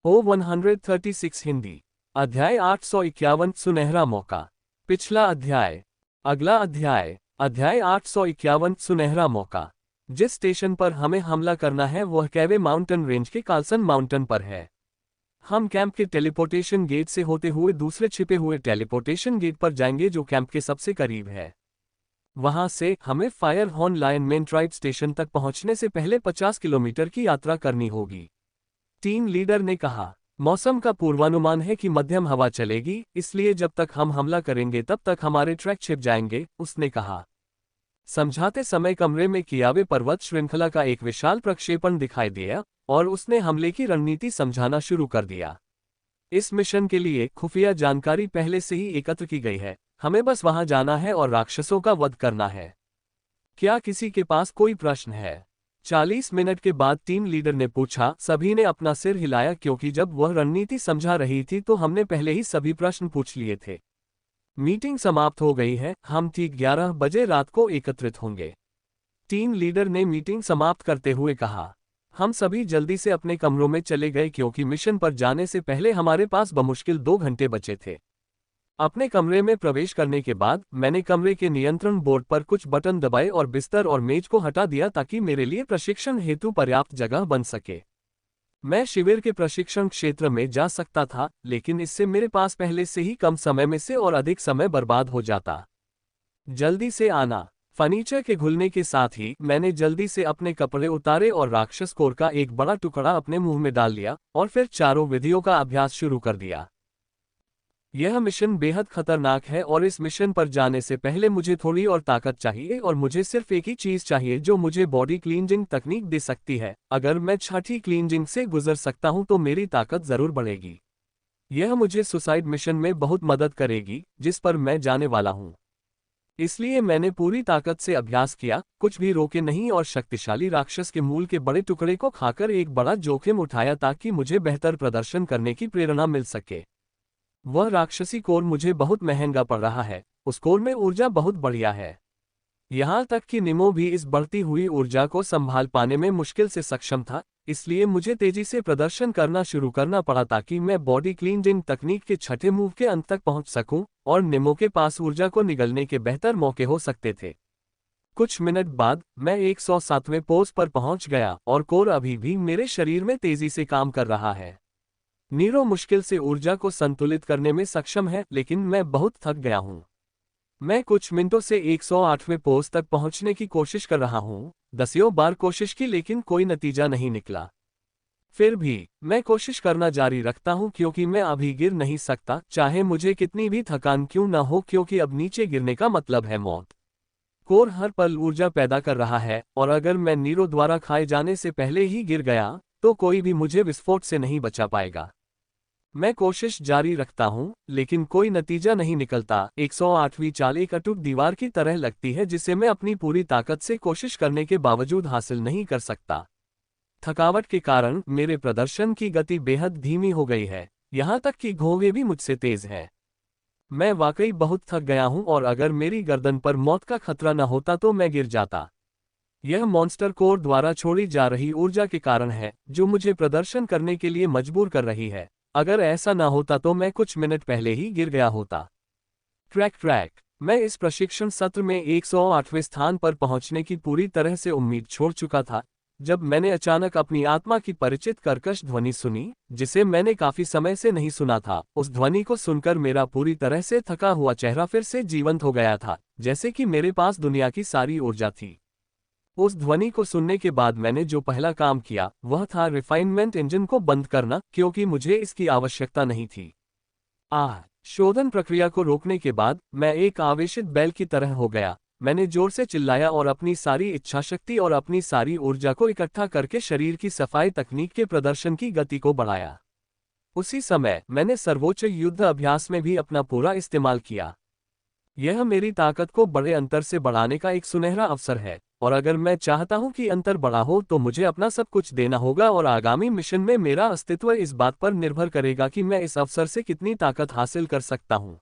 O136 Hindi. अध्याय 851 सुनहरा मौका। पिछला अध्याय। अगला अध्याय। अध्याय 851 सुनहरा मौका। जिस स्टेशन पर हमें हमला करना है वह कैवे माउंटेन रेंज के कार्सन माउंटेन पर है। हम कैंप के टेलीपोर्टेशन गेट से होते हुए दूसरे छिपे हुए टेलीपोर्टेशन गेट पर जाएंगे जो कैंप के सबसे करीब है। वहां से हमें फायर हॉर्न लायन मेन ट्राइब स्टेशन तक पहुंचने से पहले 50 किलोमीटर की यात्रा करनी होगी। टीम लीडर ने कहा, मौसम का पूर्वानुमान है कि मध्यम हवा चलेगी, इसलिए जब तक हम हमला करेंगे तब तक हमारे ट्रैक छिप जाएंगे, उसने कहा। समझाते समय कमरे में कियावे पर्वत श्रृंखला का एक विशाल प्रक्षेपण दिखाई दिया और उसने हमले की रणनीति समझाना शुरू कर दिया। इस मिशन के लिए खुफिया जानकारी पहले से ही एकत्र की गई है, हमें बस वहां जाना है और राक्षसों का वध करना है। क्या किसी के पास कोई प्रश्न है? 40 मिनट के बाद टीम लीडर ने पूछा। सभी ने अपना सिर हिलाया क्योंकि जब वह रणनीति समझा रही थी तो हमने पहले ही सभी प्रश्न पूछ लिए थे। मीटिंग समाप्त हो गई है, हम ठीक 11 बजे रात को एकत्रित होंगे। टीम लीडर ने मीटिंग समाप्त करते हुए कहा। हम सभी जल्दी से अपने कमरों में चले गए क्योंकि मिशन पर जाने से पहले हमारे पास बमुश्किल 2 घंटे बचे थे। अपने कमरे में प्रवेश करने के बाद मैंने कमरे के नियंत्रण बोर्ड पर कुछ बटन दबाए और बिस्तर और मेज को हटा दिया ताकि मेरे लिए प्रशिक्षण हेतु पर्याप्त जगह बन सके। मैं शिविर के प्रशिक्षण क्षेत्र में जा सकता था, लेकिन इससे मेरे पास पहले से ही कम समय में से और अधिक समय बर्बाद हो जाता। जल्दी से आना। फर्नीचर के घुलने के साथ ही मैंने जल्दी से अपने कपड़े उतारे और राक्षस कोर का एक बड़ा टुकड़ा अपने मुंह में डाल लिया और फिर चारों विधियों का अभ्यास शुरू कर दिया। यह मिशन बेहद खतरनाक है और इस मिशन पर जाने से पहले मुझे थोड़ी और ताकत चाहिए और मुझे सिर्फ एक ही चीज चाहिए जो मुझे बॉडी क्लींजिंग तकनीक दे सकती है। अगर मैं छठी क्लींजिंग से गुजर सकता हूं तो मेरी ताकत जरूर बढ़ेगी। यह मुझे सुसाइड मिशन में बहुत मदद करेगी जिस पर मैं जाने वाला हूं। इसलिए मैंने पूरी ताकत से अभ्यास किया, कुछ भी रोके नहीं और शक्तिशाली राक्षस के मूल के बड़े टुकड़े को खाकर एक बड़ा जोखिम उठाया ताकि मुझे बेहतर प्रदर्शन करने की प्रेरणा मिल सके। वह राक्षसी कोर मुझे बहुत महंगा पड़ रहा है, उस कोर में ऊर्जा बहुत बढ़िया है। यहाँ तक कि निमो भी इस बढ़ती हुई ऊर्जा को संभाल पाने में मुश्किल से सक्षम था, इसलिए मुझे तेजी से प्रदर्शन करना शुरू करना पड़ा ताकि मैं बॉडी क्लींजिंग तकनीक के छठे मूव के अंत तक पहुंच सकूं और निमो के पास ऊर्जा को निगलने के बेहतर मौके हो सकते थे। कुछ मिनट बाद मैं 107वें पोज पर पहुंच गया और कोर अभी भी मेरे शरीर में तेजी से काम कर रहा है। नीरो मुश्किल से ऊर्जा को संतुलित करने में सक्षम है, लेकिन मैं बहुत थक गया हूं। मैं कुछ मिनटों से 108वें पोज तक पहुंचने की कोशिश कर रहा हूं, दसियों बार कोशिश की लेकिन कोई नतीजा नहीं निकला। फिर भी मैं कोशिश करना जारी रखता हूं क्योंकि मैं अभी गिर नहीं सकता, चाहे मुझे कितनी भी थकान क्यों न हो, क्योंकि अब नीचे गिरने का मतलब है मौत। कोर हर पल ऊर्जा पैदा कर रहा है और अगर मैं नीरो द्वारा खाए जाने से पहले ही गिर गया तो कोई भी मुझे विस्फोट से नहीं बचा पाएगा। मैं कोशिश जारी रखता हूं, लेकिन कोई नतीजा नहीं निकलता। 108वीं चाल एक अटूट दीवार की तरह लगती है जिसे मैं अपनी पूरी ताकत से कोशिश करने के बावजूद हासिल नहीं कर सकता। थकावट के कारण मेरे प्रदर्शन की गति बेहद धीमी हो गई है, यहां तक कि घोंघे भी मुझसे तेज है। मैं वाकई बहुत थक गया हूं और अगर मेरी गर्दन पर मौत का खतरा न होता तो मैं गिर जाता। यह मॉन्स्टर कोर द्वारा छोड़ी जा रही ऊर्जा के कारण है जो मुझे प्रदर्शन करने के लिए मजबूर कर रही है। अगर ऐसा ना होता तो मैं कुछ मिनट पहले ही गिर गया होता। ट्रैक। मैं इस प्रशिक्षण सत्र में 108वें स्थान पर पहुंचने की पूरी तरह से उम्मीद छोड़ चुका था जब मैंने अचानक अपनी आत्मा की परिचित कर्कश ध्वनि सुनी, जिसे मैंने काफी समय से नहीं सुना था। उस ध्वनि को सुनकर मेरा पूरी तरह से थका हुआ चेहरा फिर से जीवंत हो गया था, जैसे कि मेरे पास दुनिया की सारी ऊर्जा थी। उस ध्वनि को सुनने के बाद मैंने जो पहला काम किया वह था रिफाइनमेंट इंजन को बंद करना, क्योंकि मुझे इसकी आवश्यकता नहीं थी। शोधन प्रक्रिया को रोकने के बाद मैं एक आवेशित बैल की तरह हो गया। मैंने जोर से चिल्लाया और अपनी सारी इच्छाशक्ति और अपनी सारी ऊर्जा को इकट्ठा करके शरीर की सफाई तकनीक के प्रदर्शन की गति को बढ़ाया। उसी समय मैंने सर्वोच्च युद्ध अभ्यास में भी अपना पूरा इस्तेमाल किया। यह मेरी ताकत को बड़े अंतर से बढ़ाने का एक सुनहरा अवसर है और अगर मैं चाहता हूं कि अंतर बड़ा हो तो मुझे अपना सब कुछ देना होगा और आगामी मिशन में मेरा अस्तित्व इस बात पर निर्भर करेगा कि मैं इस अवसर से कितनी ताकत हासिल कर सकता हूं।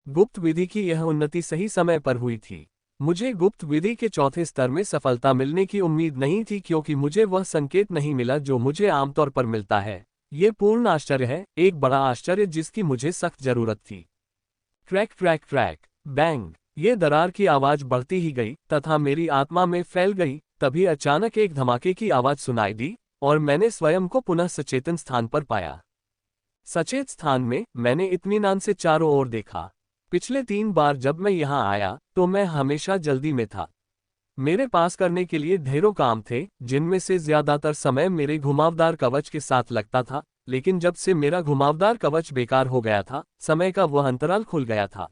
गुप्त विधि की यह उन्नति सही समय पर हुई थी। मुझे गुप्त विधि के चौथे स्तर में सफलता मिलने की उम्मीद नहीं थी क्योंकि मुझे वह संकेत नहीं मिला जो मुझे आमतौर पर मिलता है। ये पूर्ण आश्चर्य है, एक बड़ा आश्चर्य जिसकी मुझे सख्त जरूरत थी। ट्रैक ट्रैक ट्रैक, बैंग, ये दरार की आवाज बढ़ती ही गई तथा मेरी आत्मा में फैल गई। तभी अचानक एक धमाके की आवाज सुनाई दी और मैंने स्वयं को पुनः सचेतन स्थान पर पाया। सचेत स्थान में मैंने इत्मीनान से चारों ओर देखा। पिछले 3 बार जब मैं यहाँ आया तो मैं हमेशा जल्दी में था। मेरे पास करने के लिए ढेरों काम थे, जिनमें से ज्यादातर समय मेरे घुमावदार कवच के साथ लगता था, लेकिन जब से मेरा घुमावदार कवच बेकार हो गया था, समय का वह अंतराल खुल गया था।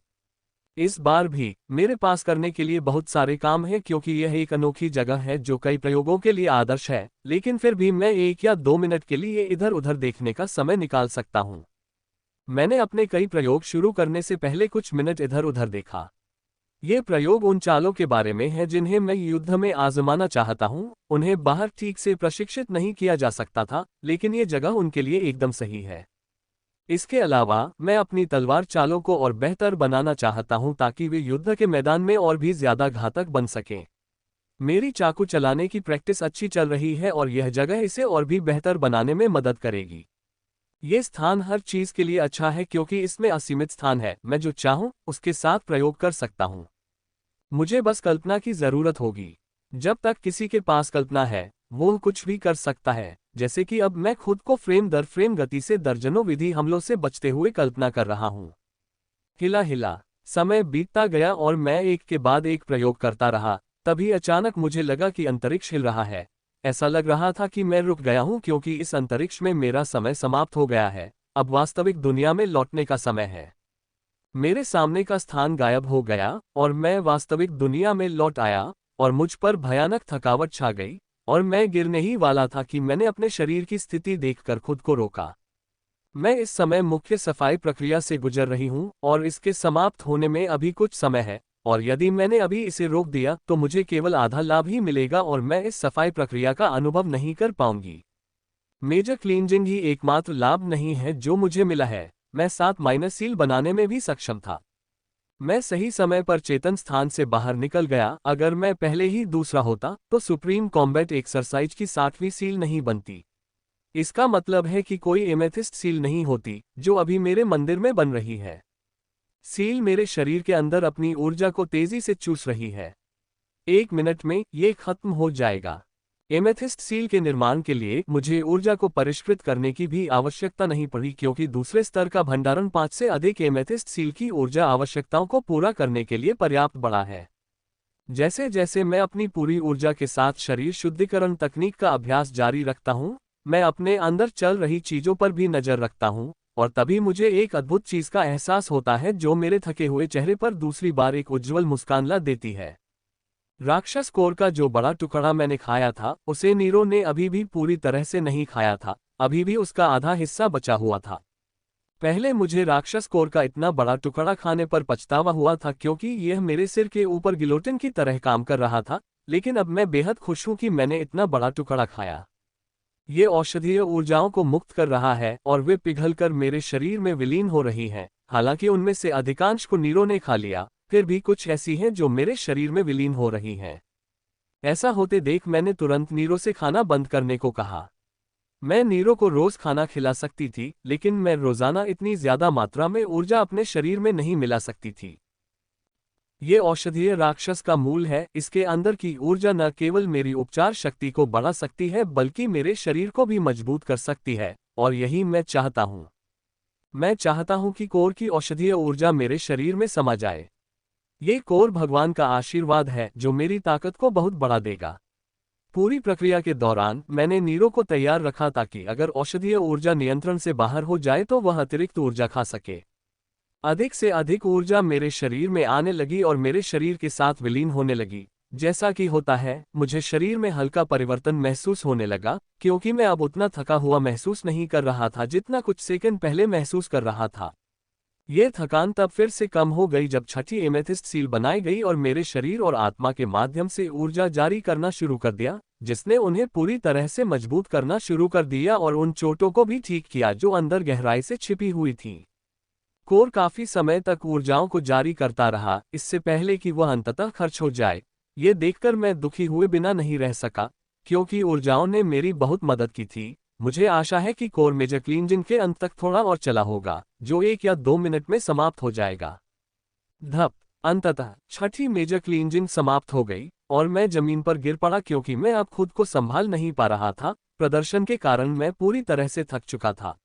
इस बार भी मेरे पास करने के लिए बहुत सारे काम हैं, क्योंकि यह एक अनोखी जगह है जो कई प्रयोगों के लिए आदर्श है, लेकिन फिर भी मैं 1 या 2 मिनट के लिए इधर उधर देखने का समय निकाल सकता हूँ। मैंने अपने कई प्रयोग शुरू करने से पहले कुछ मिनट इधर उधर देखा। ये प्रयोग उन चालों के बारे में है जिन्हें मैं युद्ध में आजमाना चाहता हूँ। उन्हें बाहर ठीक से प्रशिक्षित नहीं किया जा सकता था, लेकिन ये जगह उनके लिए एकदम सही है। इसके अलावा मैं अपनी तलवार चालों को और बेहतर बनाना चाहता हूं ताकि वे युद्ध के मैदान में और भी ज्यादा घातक बन सकें। मेरी चाकू चलाने की प्रैक्टिस अच्छी चल रही है और यह जगह इसे और भी बेहतर बनाने में मदद करेगी। ये स्थान हर चीज के लिए अच्छा है क्योंकि इसमें असीमित स्थान है। मैं जो चाहूं उसके साथ प्रयोग कर सकता हूं। मुझे बस कल्पना की जरूरत होगी। जब तक किसी के पास कल्पना है, वो कुछ भी कर सकता है। जैसे कि अब मैं खुद को फ्रेम दर फ्रेम गति से दर्जनों विधि हमलों से बचते हुए कल्पना कर रहा हूं। हिला हिला समय बीतता गया और मैं एक के बाद एक प्रयोग करता रहा। तभी अचानक मुझे लगा कि अंतरिक्ष हिल रहा है। ऐसा लग रहा था कि मैं रुक गया हूं क्योंकि इस अंतरिक्ष में मेरा समय समाप्त हो गया है। अब वास्तविक दुनिया में लौटने का समय है। मेरे सामने का स्थान गायब हो गया और मैं वास्तविक दुनिया में लौट आया और मुझ पर भयानक थकावट छा गई और मैं गिरने ही वाला था कि मैंने अपने शरीर की स्थिति देखकर खुद को रोका। मैं इस समय मुख्य सफाई प्रक्रिया से गुजर रही हूं और इसके समाप्त होने में अभी कुछ समय है, और यदि मैंने अभी इसे रोक दिया तो मुझे केवल आधा लाभ ही मिलेगा और मैं इस सफाई प्रक्रिया का अनुभव नहीं कर पाऊंगी। मेजर क्लींजिंग ही एकमात्र लाभ नहीं है जो मुझे मिला है। मैं 7 माइनस सील बनाने में भी सक्षम था। मैं सही समय पर चेतन स्थान से बाहर निकल गया। अगर मैं पहले ही दूसरा होता तो सुप्रीम कॉम्बैट एक्सरसाइज की 60वीं सील नहीं बनती। इसका मतलब है कि कोई एमेथिस्ट सील नहीं होती जो अभी मेरे मंदिर में बन रही है। सील मेरे शरीर के अंदर अपनी ऊर्जा को तेजी से चूस रही है। 1 मिनट में ये खत्म हो जाएगा। एमेथिस्ट सील के निर्माण के लिए मुझे ऊर्जा को परिष्कृत करने की भी आवश्यकता नहीं पड़ी, क्योंकि दूसरे स्तर का भंडारण 5 से अधिक एमेथिस्ट सील की ऊर्जा आवश्यकताओं को पूरा करने के लिए पर्याप्त बड़ा है। जैसे जैसे मैं अपनी पूरी ऊर्जा के साथ शरीर शुद्धिकरण तकनीक का अभ्यास जारी रखता हूं, मैं अपने अंदर चल रही चीजों पर भी नजर रखता हूं, और तभी मुझे एक अद्भुत चीज का एहसास होता है जो मेरे थके हुए चेहरे पर दूसरी बार एक उज्ज्वल मुस्कान ला देती है। राक्षस कोर का जो बड़ा टुकड़ा मैंने खाया था उसे नीरो ने अभी भी पूरी तरह से नहीं खाया था। अभी भी उसका आधा हिस्सा बचा हुआ था। पहले मुझे राक्षस कोर का इतना बड़ा टुकड़ा खाने पर पछतावा हुआ था क्योंकि यह मेरे सिर के ऊपर गिलोटिन की तरह काम कर रहा था, लेकिन अब मैं बेहद खुश हूं कि मैंने इतना बड़ा टुकड़ा खाया। ये औषधीय ऊर्जाओं को मुक्त कर रहा है और वे पिघलकर मेरे शरीर में विलीन हो रही हैं। हालांकि उनमें से अधिकांश को नीरो ने खा लिया, फिर भी कुछ ऐसी हैं जो मेरे शरीर में विलीन हो रही हैं। ऐसा होते देख मैंने तुरंत नीरो से खाना बंद करने को कहा। मैं नीरो को रोज खाना खिला सकती थी, लेकिन मैं रोजाना इतनी ज्यादा मात्रा में ऊर्जा अपने शरीर में नहीं मिला सकती थी। ये औषधीय राक्षस का मूल है। इसके अंदर की ऊर्जा न केवल मेरी उपचार शक्ति को बढ़ा सकती है बल्कि मेरे शरीर को भी मजबूत कर सकती है, और यही मैं चाहता हूँ। मैं चाहता हूँ कि कोर की औषधीय ऊर्जा मेरे शरीर में समा जाए। ये कोर भगवान का आशीर्वाद है जो मेरी ताकत को बहुत बढ़ा देगा। पूरी प्रक्रिया के दौरान मैंने नीरो को तैयार रखा ताकि अगर औषधीय ऊर्जा नियंत्रण से बाहर हो जाए तो वह अतिरिक्त ऊर्जा खा सके। अधिक से अधिक ऊर्जा मेरे शरीर में आने लगी और मेरे शरीर के साथ विलीन होने लगी। जैसा कि होता है, मुझे शरीर में हल्का परिवर्तन महसूस होने लगा, क्योंकि मैं अब उतना थका हुआ महसूस नहीं कर रहा था जितना कुछ सेकंड पहले महसूस कर रहा था। ये थकान तब फिर से कम हो गई जब छठी एमेथिस्ट सील बनाई गई और मेरे शरीर और आत्मा के माध्यम से ऊर्जा जारी करना शुरू कर दिया, जिसने उन्हें पूरी तरह से मजबूत करना शुरू कर दिया और उन चोटों को भी ठीक किया जो अंदर गहराई से छिपी हुई थी। कोर काफी समय तक ऊर्जाओं को जारी करता रहा, इससे पहले कि वह अंततः खर्च हो जाए। ये देखकर मैं दुखी हुए बिना नहीं रह सका, क्योंकि ऊर्जाओं ने मेरी बहुत मदद की थी। मुझे आशा है कि कोर मेजर क्लींजिंग के अंत तक थोड़ा और चला होगा, जो 1 या 2 मिनट में समाप्त हो जाएगा। धप। अंततः छठी मेजर क्लींजिंग समाप्त हो गई और मैं जमीन पर गिर पड़ा क्योंकि मैं अब खुद को संभाल नहीं पा रहा था। प्रदर्शन के कारण मैं पूरी तरह से थक चुका था।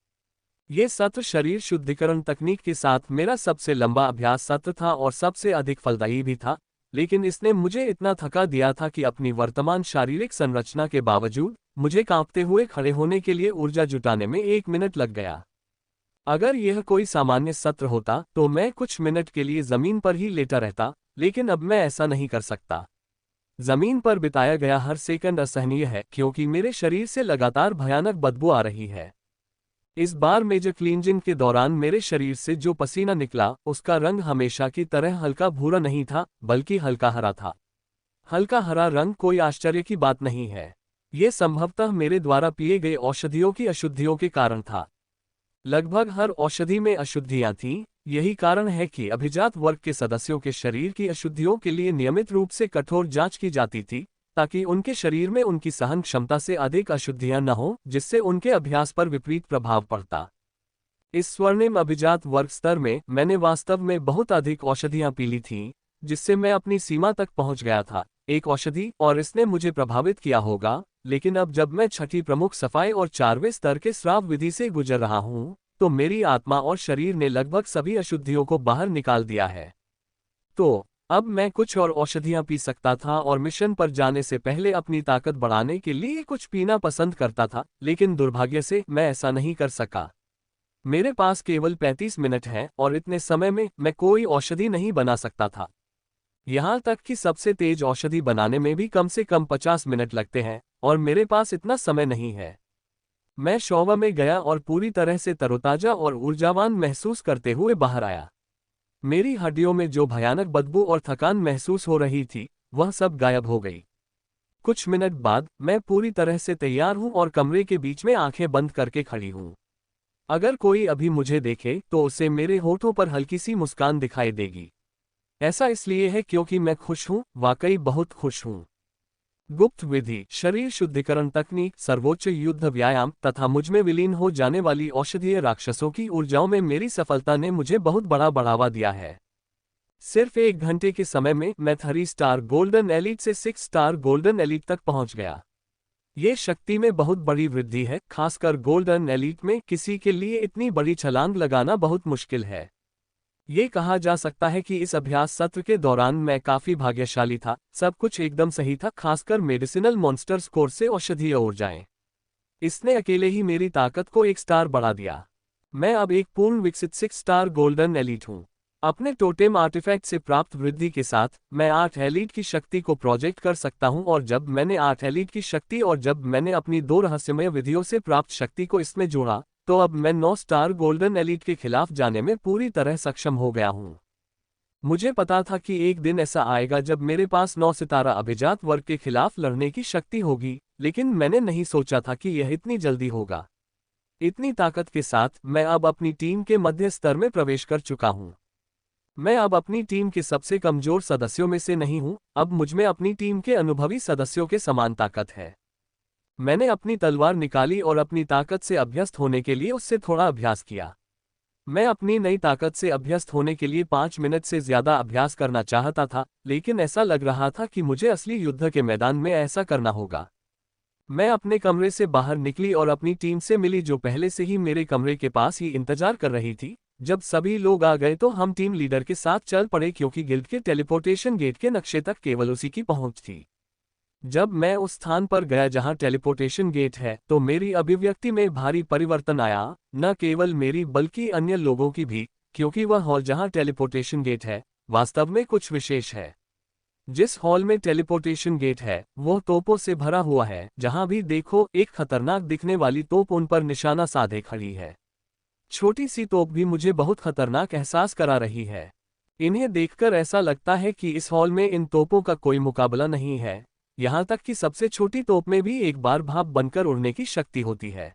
ये सत्र शरीर शुद्धिकरण तकनीक के साथ मेरा सबसे लंबा अभ्यास सत्र था और सबसे अधिक फलदायी भी था, लेकिन इसने मुझे इतना थका दिया था कि अपनी वर्तमान शारीरिक संरचना के बावजूद मुझे कांपते हुए खड़े होने के लिए ऊर्जा जुटाने में 1 मिनट लग गया। अगर यह कोई सामान्य सत्र होता तो मैं कुछ मिनट के लिए जमीन पर ही लेटा रहता, लेकिन अब मैं ऐसा नहीं कर सकता। जमीन पर बिताया गया हर सेकंड असहनीय है क्योंकि मेरे शरीर से लगातार भयानक बदबू आ रही है। इस बार मेजर क्लींजिंग के दौरान मेरे शरीर से जो पसीना निकला उसका रंग हमेशा की तरह हल्का भूरा नहीं था, बल्कि हल्का हरा था। हल्का हरा रंग कोई आश्चर्य की बात नहीं है। ये संभवतः मेरे द्वारा पिए गए औषधियों की अशुद्धियों के कारण था। लगभग हर औषधि में अशुद्धियां थीं। यही कारण है कि अभिजात वर्ग के सदस्यों के शरीर की अशुद्धियों के लिए नियमित रूप से कठोर जांच की जाती थी, ताकि उनके शरीर में उनकी सहन क्षमता से अधिक अशुद्धियां न हो, जिससे उनके अभ्यास पर विपरीत प्रभाव पड़ता। इस स्वर्णिम अभिजात वर्ग स्तर में मैंने वास्तव में बहुत अधिक औषधियां पी ली थीं, जिससे मैं अपनी सीमा तक पहुंच गया था। एक औषधि और इसने मुझे प्रभावित किया होगा, लेकिन अब जब मैं छठी प्रमुख सफाई और 4वें स्तर के श्राव विधि से गुजर रहा हूं, तो मेरी आत्मा और शरीर ने लगभग सभी अशुद्धियों को बाहर निकाल दिया है। तो अब मैं कुछ और औषधियां पी सकता था और मिशन पर जाने से पहले अपनी ताकत बढ़ाने के लिए कुछ पीना पसंद करता था, लेकिन दुर्भाग्य से मैं ऐसा नहीं कर सका। मेरे पास केवल 35 मिनट हैं और इतने समय में मैं कोई औषधि नहीं बना सकता था। यहाँ तक कि सबसे तेज औषधि बनाने में भी कम से कम 50 मिनट लगते हैं, और मेरे पास इतना समय नहीं है। मैं शौवा में गया और पूरी तरह से तरोताजा और ऊर्जावान महसूस करते हुए बाहर आया। मेरी हड्डियों में जो भयानक बदबू और थकान महसूस हो रही थी, वह सब गायब हो गई। कुछ मिनट बाद मैं पूरी तरह से तैयार हूं और कमरे के बीच में आंखें बंद करके खड़ी हूं। अगर कोई अभी मुझे देखे तो उसे मेरे होठों पर हल्की सी मुस्कान दिखाई देगी। ऐसा इसलिए है क्योंकि मैं खुश हूं, वाकई बहुत खुश हूं। गुप्त विधि, शरीर शुद्धिकरण तकनीक, सर्वोच्च युद्ध व्यायाम तथा मुझमें विलीन हो जाने वाली औषधीय राक्षसों की ऊर्जाओं में मेरी सफलता ने मुझे बहुत बड़ा बढ़ावा दिया है। सिर्फ 1 घंटे के समय में मैं 3 स्टार गोल्डन एलीट से 6 स्टार गोल्डन एलीट तक पहुंच गया। ये शक्ति में बहुत बड़ी वृद्धि है, खासकर गोल्डन एलीट में किसी के लिए इतनी बड़ी छलांग लगाना बहुत मुश्किल है। ये कहा जा सकता है कि इस अभ्यास सत्र के दौरान मैं काफी भाग्यशाली था। सब कुछ एकदम सही था, खासकर मेडिसिनल मॉन्स्टर्स कोर्स से औषधीय ऊर्जाएं। इसने अकेले ही मेरी ताकत को 1 स्टार बढ़ा दिया। मैं अब एक पूर्ण विकसित 6 स्टार गोल्डन एलीट हूँ। अपने टोटेम आर्टिफैक्ट से प्राप्त वृद्धि के साथ मैं 8 एलीट की शक्ति को प्रोजेक्ट कर सकता हूँ, और जब मैंने 8 एलीट की शक्ति और जब मैंने अपनी 2 रहस्यमय विधियों से प्राप्त शक्ति को इसमें जोड़ा, तो अब मैं 9 स्टार गोल्डन एलीट के खिलाफ जाने में पूरी तरह सक्षम हो गया हूं। मुझे पता था कि एक दिन ऐसा आएगा जब मेरे पास 9 सितारा अभिजात वर्ग के खिलाफ लड़ने की शक्ति होगी, लेकिन मैंने नहीं सोचा था कि यह इतनी जल्दी होगा। इतनी ताकत के साथ मैं अब अपनी टीम के मध्य स्तर में प्रवेश कर चुका हूं। मैं अब अपनी टीम के सबसे कमजोर सदस्यों में से नहीं हूं, अब मुझमें अपनी टीम के अनुभवी सदस्यों के समान ताकत है। मैंने अपनी तलवार निकाली और अपनी ताकत से अभ्यस्त होने के लिए उससे थोड़ा अभ्यास किया। मैं अपनी नई ताकत से अभ्यस्त होने के लिए 5 मिनट से ज्यादा अभ्यास करना चाहता था, लेकिन ऐसा लग रहा था कि मुझे असली युद्ध के मैदान में ऐसा करना होगा। मैं अपने कमरे से बाहर निकली और अपनी टीम से मिली, जो पहले से ही मेरे कमरे के पास ही इंतजार कर रही थी। जब सभी लोग आ गए तो हम टीम लीडर के साथ चल पड़े, क्योंकि गिल्ड के टेलीपोर्टेशन गेट के नक्शे तक केवल उसी की पहुंच थी। जब मैं उस स्थान पर गया जहां टेलीपोर्टेशन गेट है, तो मेरी अभिव्यक्ति में भारी परिवर्तन आया, न केवल मेरी बल्कि अन्य लोगों की भी, क्योंकि वह हॉल जहां टेलीपोर्टेशन गेट है वास्तव में कुछ विशेष है। जिस हॉल में टेलीपोर्टेशन गेट है वह तोपों से भरा हुआ है। जहां भी देखो एक खतरनाक दिखने वाली तोप उन पर निशाना साधे खड़ी है। छोटी सी तोप भी मुझे बहुत खतरनाक एहसास करा रही है। इन्हें देखकर ऐसा लगता है कि इस हॉल में इन तोपों का कोई मुकाबला नहीं है। यहाँ तक कि सबसे छोटी तोप में भी एक बार भाप बनकर उड़ने की शक्ति होती है।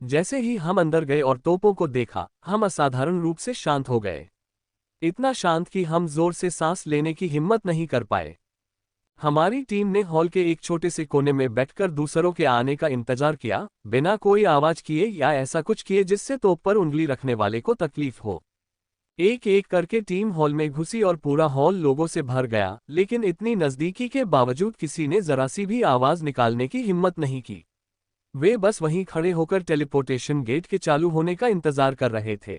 जैसे ही हम अंदर गए और तोपों को देखा, हम असाधारण रूप से शांत हो गए। इतना शांत कि हम जोर से सांस लेने की हिम्मत नहीं कर पाए। हमारी टीम ने हॉल के एक छोटे से कोने में बैठकर दूसरों के आने का इंतजार किया, बिना कोई आवाज किए या ऐसा कुछ किए जिससे तोप पर उंगली रखने वाले को तकलीफ हो। एक एक करके टीम हॉल में घुसी और पूरा हॉल लोगों से भर गया, लेकिन इतनी नजदीकी के बावजूद किसी ने जरा सी भी आवाज निकालने की हिम्मत नहीं की। वे बस वहीं खड़े होकर टेलीपोर्टेशन गेट के चालू होने का इंतजार कर रहे थे।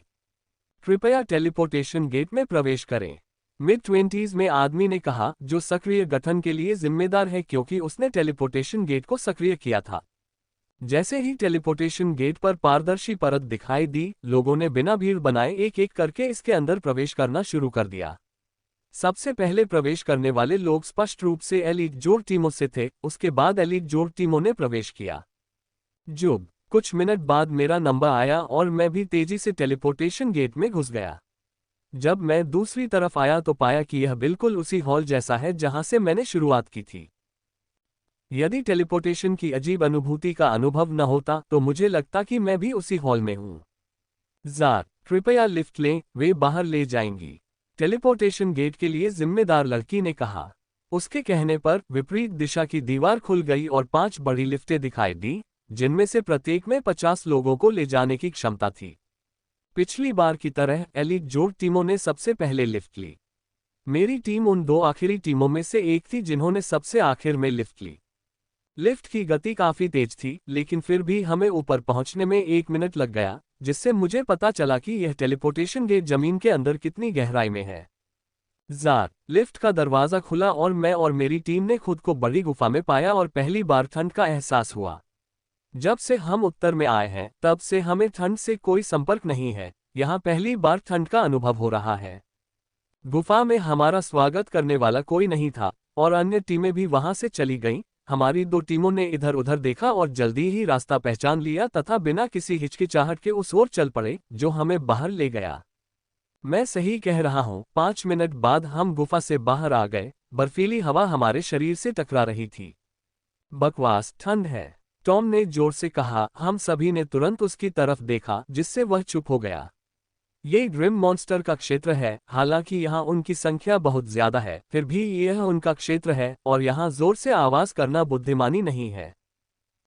कृपया टेलीपोर्टेशन गेट में प्रवेश करें, मिड-20s में आदमी ने कहा, जो सक्रिय गठन के लिए जिम्मेदार है क्योंकि उसने टेलीपोर्टेशन गेट को सक्रिय किया था। जैसे ही टेलीपोर्टेशन गेट पर पारदर्शी परत दिखाई दी, लोगों ने बिना भीड़ बनाए एक एक करके इसके अंदर प्रवेश करना शुरू कर दिया। सबसे पहले प्रवेश करने वाले लोग स्पष्ट रूप से एलीट जोड़ टीमों से थे, उसके बाद एलीट जोड़ टीमों ने प्रवेश किया। जब कुछ मिनट बाद मेरा नंबर आया और मैं भी तेजी से टेलीपोर्टेशन गेट में घुस गया। जब मैं दूसरी तरफ आया तो पाया कि यह बिल्कुल उसी हॉल जैसा है जहां से मैंने शुरुआत की थी। यदि टेलीपोर्टेशन की अजीब अनुभूति का अनुभव न होता तो मुझे लगता कि मैं भी उसी हॉल में हूं। जार, कृपया लिफ्ट लें, वे बाहर ले जाएंगी, टेलीपोर्टेशन गेट के लिए जिम्मेदार लड़की ने कहा। उसके कहने पर विपरीत दिशा की दीवार खुल गई और 5 बड़ी लिफ्टें दिखाई दी, जिनमें से प्रत्येक में 50 लोगों को ले जाने की क्षमता थी। पिछली बार की तरह एलीट जोड़ टीमों ने सबसे पहले लिफ्ट ली। मेरी टीम उन 2 आखिरी टीमों में से एक थी जिन्होंने सबसे आखिर में लिफ्ट ली। लिफ्ट की गति काफी तेज थी, लेकिन फिर भी हमें ऊपर पहुंचने में 1 मिनट लग गया, जिससे मुझे पता चला कि यह टेलीपोर्टेशन गेट जमीन के अंदर कितनी गहराई में है। जार, लिफ्ट का दरवाजा खुला और मैं और मेरी टीम ने खुद को बड़ी गुफा में पाया और पहली बार ठंड का एहसास हुआ। जब से हम उत्तर में आए हैं, तब से हमें ठंड से कोई संपर्क नहीं है, यहाँ पहली बार ठंड का अनुभव हो रहा है। गुफा में हमारा स्वागत करने वाला कोई नहीं था और अन्य टीमें भी वहां से चली गईं। हमारी 2 टीमों ने इधर उधर देखा और जल्दी ही रास्ता पहचान लिया तथा बिना किसी हिचकिचाहट के उस ओर चल पड़े जो हमें बाहर ले गया। मैं सही कह रहा हूँ, 5 मिनट बाद हम गुफा से बाहर आ गए। बर्फीली हवा हमारे शरीर से टकरा रही थी। बकवास, ठंड है, टॉम ने जोर से कहा। हम सभी ने तुरंत उसकी तरफ देखा, जिससे वह चुप हो गया। ये ग्रिम मॉन्स्टर का क्षेत्र है, हालांकि यहाँ उनकी संख्या बहुत ज्यादा है, फिर भी यह उनका क्षेत्र है और यहाँ जोर से आवाज करना बुद्धिमानी नहीं है।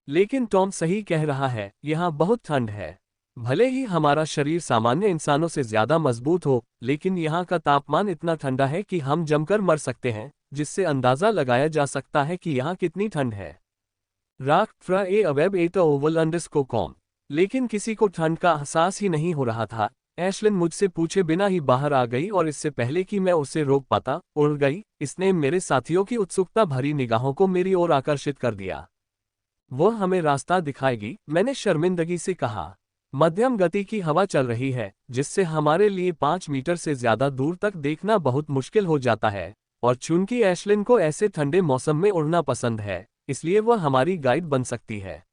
लेकिन टॉम सही कह रहा है, यहाँ बहुत ठंड है। भले ही हमारा शरीर सामान्य इंसानों से ज्यादा मजबूत हो, लेकिन यहाँ का तापमान इतना ठंडा है कि हम जमकर मर सकते हैं, जिससे अंदाजा लगाया जा सकता है कि यहाँ कितनी ठंड है। राख फ्रा ए अवेब एट ओवल अंडरस्कोर कॉम। लेकिन किसी को ठंड का एहसास ही नहीं हो रहा था। एशलिन मुझसे पूछे बिना ही बाहर आ गई और इससे पहले कि मैं उसे रोक पाता, उड़ गई। इसने मेरे साथियों की उत्सुकता भरी निगाहों को मेरी ओर आकर्षित कर दिया। वह हमें रास्ता दिखाएगी, मैंने शर्मिंदगी से कहा। मध्यम गति की हवा चल रही है, जिससे हमारे लिए 5 मीटर से ज्यादा दूर तक देखना बहुत मुश्किल हो जाता है, और चूंकि एशलिन को ऐसे ठंडे मौसम में उड़ना पसंद है, इसलिए वह हमारी गाइड बन सकती है।